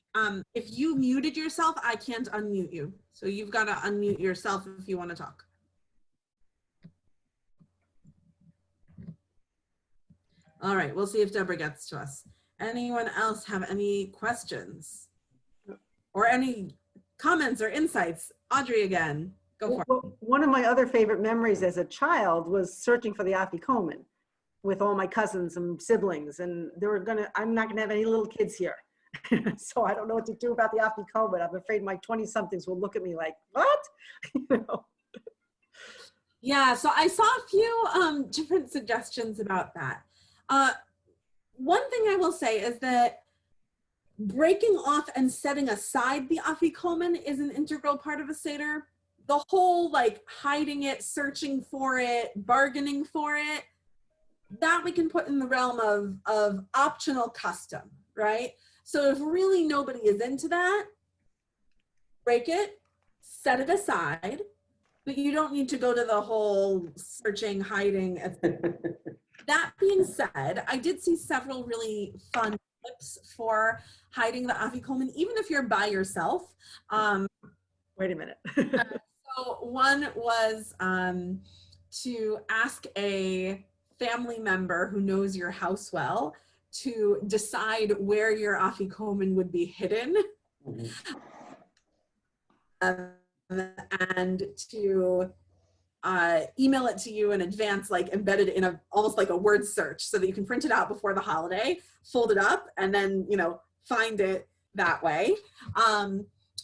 If you muted yourself, I can't unmute you. So you've got to unmute yourself if you want to talk. All right, we'll see if Deborah gets to us. Anyone else have any questions or any comments or insights? Audrey again, go for it. One of my other favorite memories as a child was searching for the Afikomen with all my cousins and siblings, and I'm not gonna have any little kids here. So I don't know what to do about the Afikomen. I'm afraid my 20-somethings will look at me like, what? You know? Yeah, so I saw a few different suggestions about that. One thing I will say is that breaking off and setting aside the Afikomen is an integral part of a Seder. The whole like hiding it, searching for it, bargaining for it, that we can put in the realm of optional custom, right? So if really nobody is into that, break it, set it aside, but you don't need to go to the whole searching, hiding. That being said, I did see several really fun tips for hiding the afikomen, even if you're by yourself. Wait a minute. So one was to ask a family member who knows your house well to decide where your afikomen would be hidden. And to email it to you in advance, like embedded in a almost like a word search, so that you can print it out before the holiday, fold it up, and then find it that way.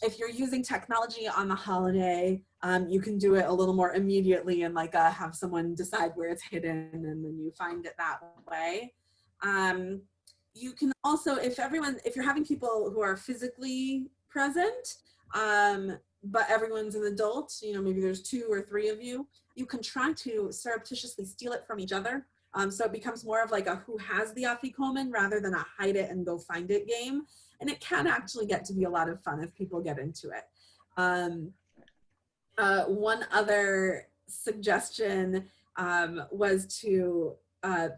If you're using technology on the holiday, you can do it a little more immediately and like have someone decide where it's hidden, and then you find it that way. You can also, if you're having people who are physically present, but everyone's an adult, maybe there's 2 or 3 of you, you can try to surreptitiously steal it from each other. So it becomes more of like a who has the afikomen rather than a hide it and go find it game. And it can actually get to be a lot of fun if people get into it. One other suggestion was to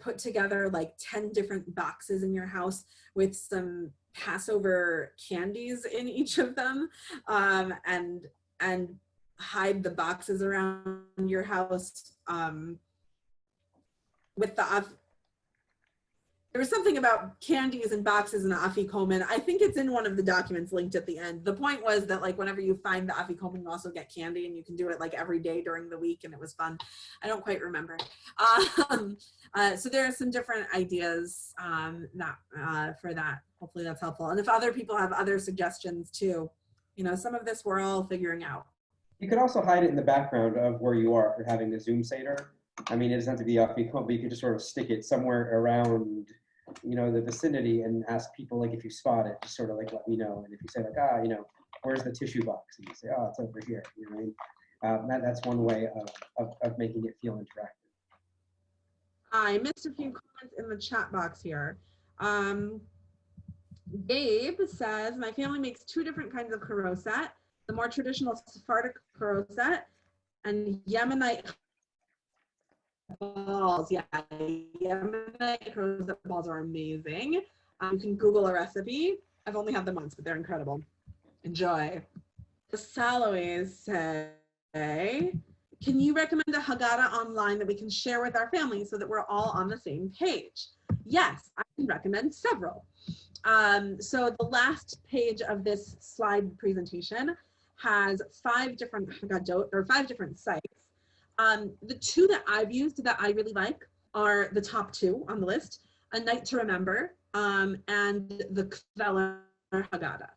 put together like 10 different boxes in your house with some Passover candies in each of them, and hide the boxes around your house with the there was something about candies and boxes and afikomen. I think it's in one of the documents linked at the end. The point was that like whenever you find the afikomen, you also get candy, and you can do it like every day during the week, and it was fun. I don't quite remember. So there are some different ideas for that. Hopefully that's helpful. And if other people have other suggestions too, some of this we're all figuring out. You could also hide it in the background of where you are if you're having a Zoom Seder. I mean, it doesn't have to be afikomen, but you could just sort of stick it somewhere around the vicinity and ask people, like, if you spot it, just sort of like let me know. And if you say like, where's the tissue box? And you say, oh, it's over here. What I mean? That's one way of making it feel interactive. I missed a few comments in the chat box here. Gabe says, my family makes 2 different kinds of karoset, the more traditional Sephardic karoset and Yemenite balls. Yeah, Yemenite karoset balls are amazing. You can Google a recipe. I've only had them once, but they're incredible. Enjoy. The Salois say, can you recommend a Haggadah online that we can share with our family so that we're all on the same page? Yes, I can recommend several. So the last page of this slide presentation has 5 different Haggadot, or 5 different sites. The 2 that I've used that I really like are the top 2 on the list, A Night to Remember and the Kveler Haggadah.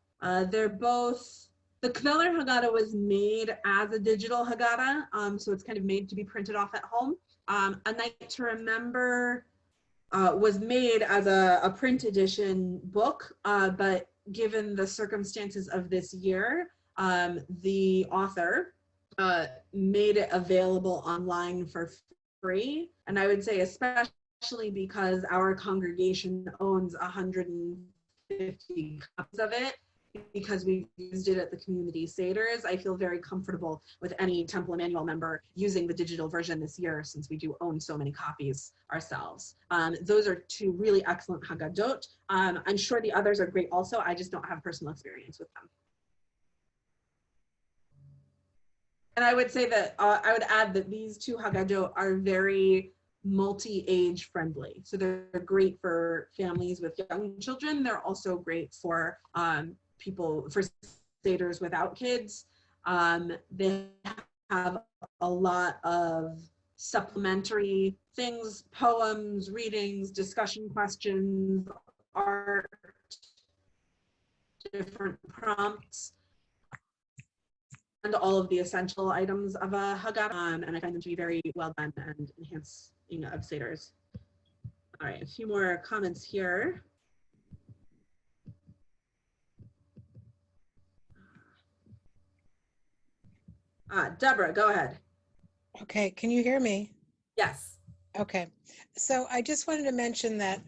They're both, the Kveler Haggadah was made as a digital Haggadah, so it's kind of made to be printed off at home. A Night to Remember was made as a print edition book, but given the circumstances of this year, the author made it available online for free. And I would say especially because our congregation owns 150 copies of it, because we used it at the community Seders, I feel very comfortable with any Temple Emanu-El member using the digital version this year, since we do own so many copies ourselves. Those are 2 really excellent Haggadot. I'm sure the others are great also. I just don't have personal experience with them. And I would say that I would add that these 2 Haggadot are very multi-age friendly. So they're great for families with young children. They're also great for people, for Seders without kids. They have a lot of supplementary things, poems, readings, discussion questions, art, different prompts, and all of the essential items of a Haggadah, and I find them to be very well done and enhancing of Seders. All right, a few more comments here. Deborah, go ahead. Okay, can you hear me? Yes. Okay, so I just wanted to mention that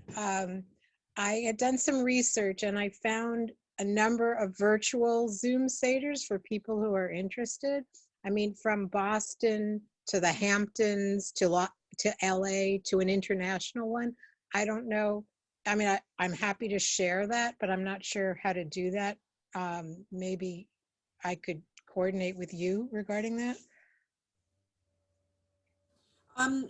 I had done some research and I found a number of virtual Zoom Seders for people who are interested. I mean, from Boston to the Hamptons to LA to an international one. I don't know. I mean, I'm happy to share that, but I'm not sure how to do that. Maybe I could coordinate with you regarding that.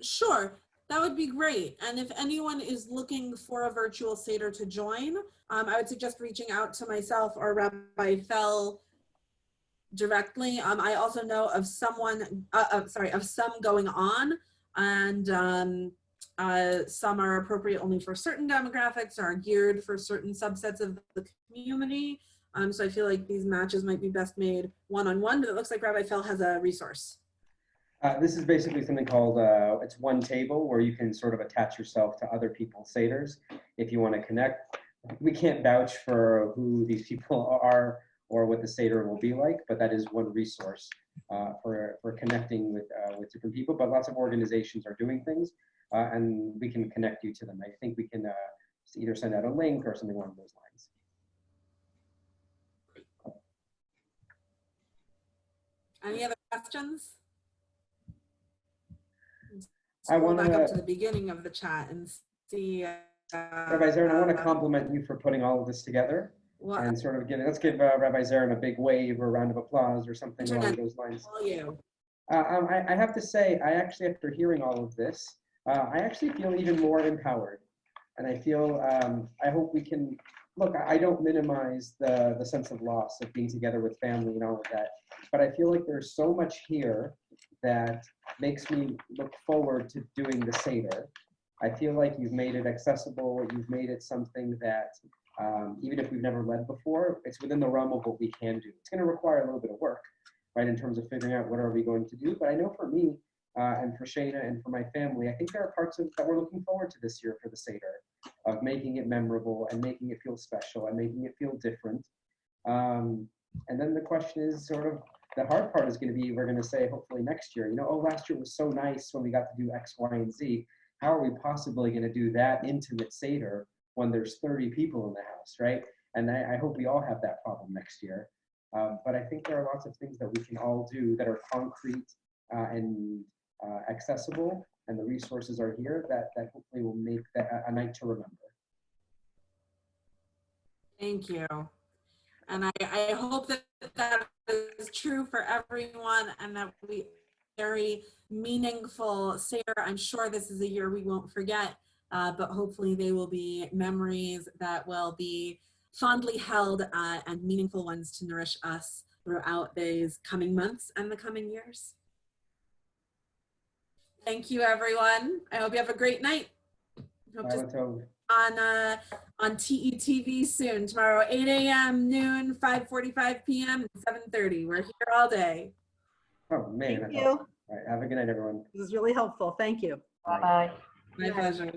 Sure, that would be great. And if anyone is looking for a virtual Seder to join, I would suggest reaching out to myself or Rabbi Fell directly. I also know of someone, of some going on, and some are appropriate only for certain demographics, or are geared for certain subsets of the community. So I feel like these matches might be best made one-on-one, but it looks like Rabbi Fell has a resource. This is basically something called, it's one table where you can sort of attach yourself to other people's Seders if you want to connect. We can't vouch for who these people are or what the Seder will be like, but that is one resource for connecting with different people. But lots of organizations are doing things, and we can connect you to them. I think we can either send out a link or something along those lines. Any other questions? I Scroll want back up to the beginning of the chat and see. Rabbi Zarin, I want to compliment you for putting all of this together and sort of let's give Rabbi Zarin a big wave or a round of applause or something along those lines. All you. I have to say, I actually, after hearing all of this, I actually feel even more empowered. And I feel, I hope we can, look, I don't minimize the sense of loss of being together with family and all of that, but I feel like there's so much here that makes me look forward to doing the Seder. I feel like you've made it accessible, you've made it something that, even if we've never led before, it's within the realm of what we can do. It's gonna require a little bit of work, right, in terms of figuring out what are we going to do, but I know for me, and for Shana and for my family, I think there are parts of that we're looking forward to this year for the Seder, of making it memorable and making it feel special and making it feel different. And then the question is sort of, the hard part is going to be, we're going to say, hopefully next year, you know, oh, last year was so nice when we got to do X, Y, and Z. How are we possibly going to do that intimate Seder when there's 30 people in the house, right? And I hope we all have that problem next year. But I think there are lots of things that we can all do that are concrete and accessible, and the resources are here that hopefully will make that a night to remember. Thank you. And I hope that that is true for everyone, and that we very meaningful Seder. I'm sure this is a year we won't forget, but hopefully they will be memories that will be fondly held and meaningful ones to nourish us throughout these coming months and the coming years. Thank you, everyone. I hope you have a great night. Hope to on TETV soon, tomorrow, 8 a.m., noon, 5:45 p.m., and 7:30. We're here all day. Oh, man. Thank you. Awesome. All right, have a good night, everyone. This is really helpful. Thank you. Bye-bye. My pleasure.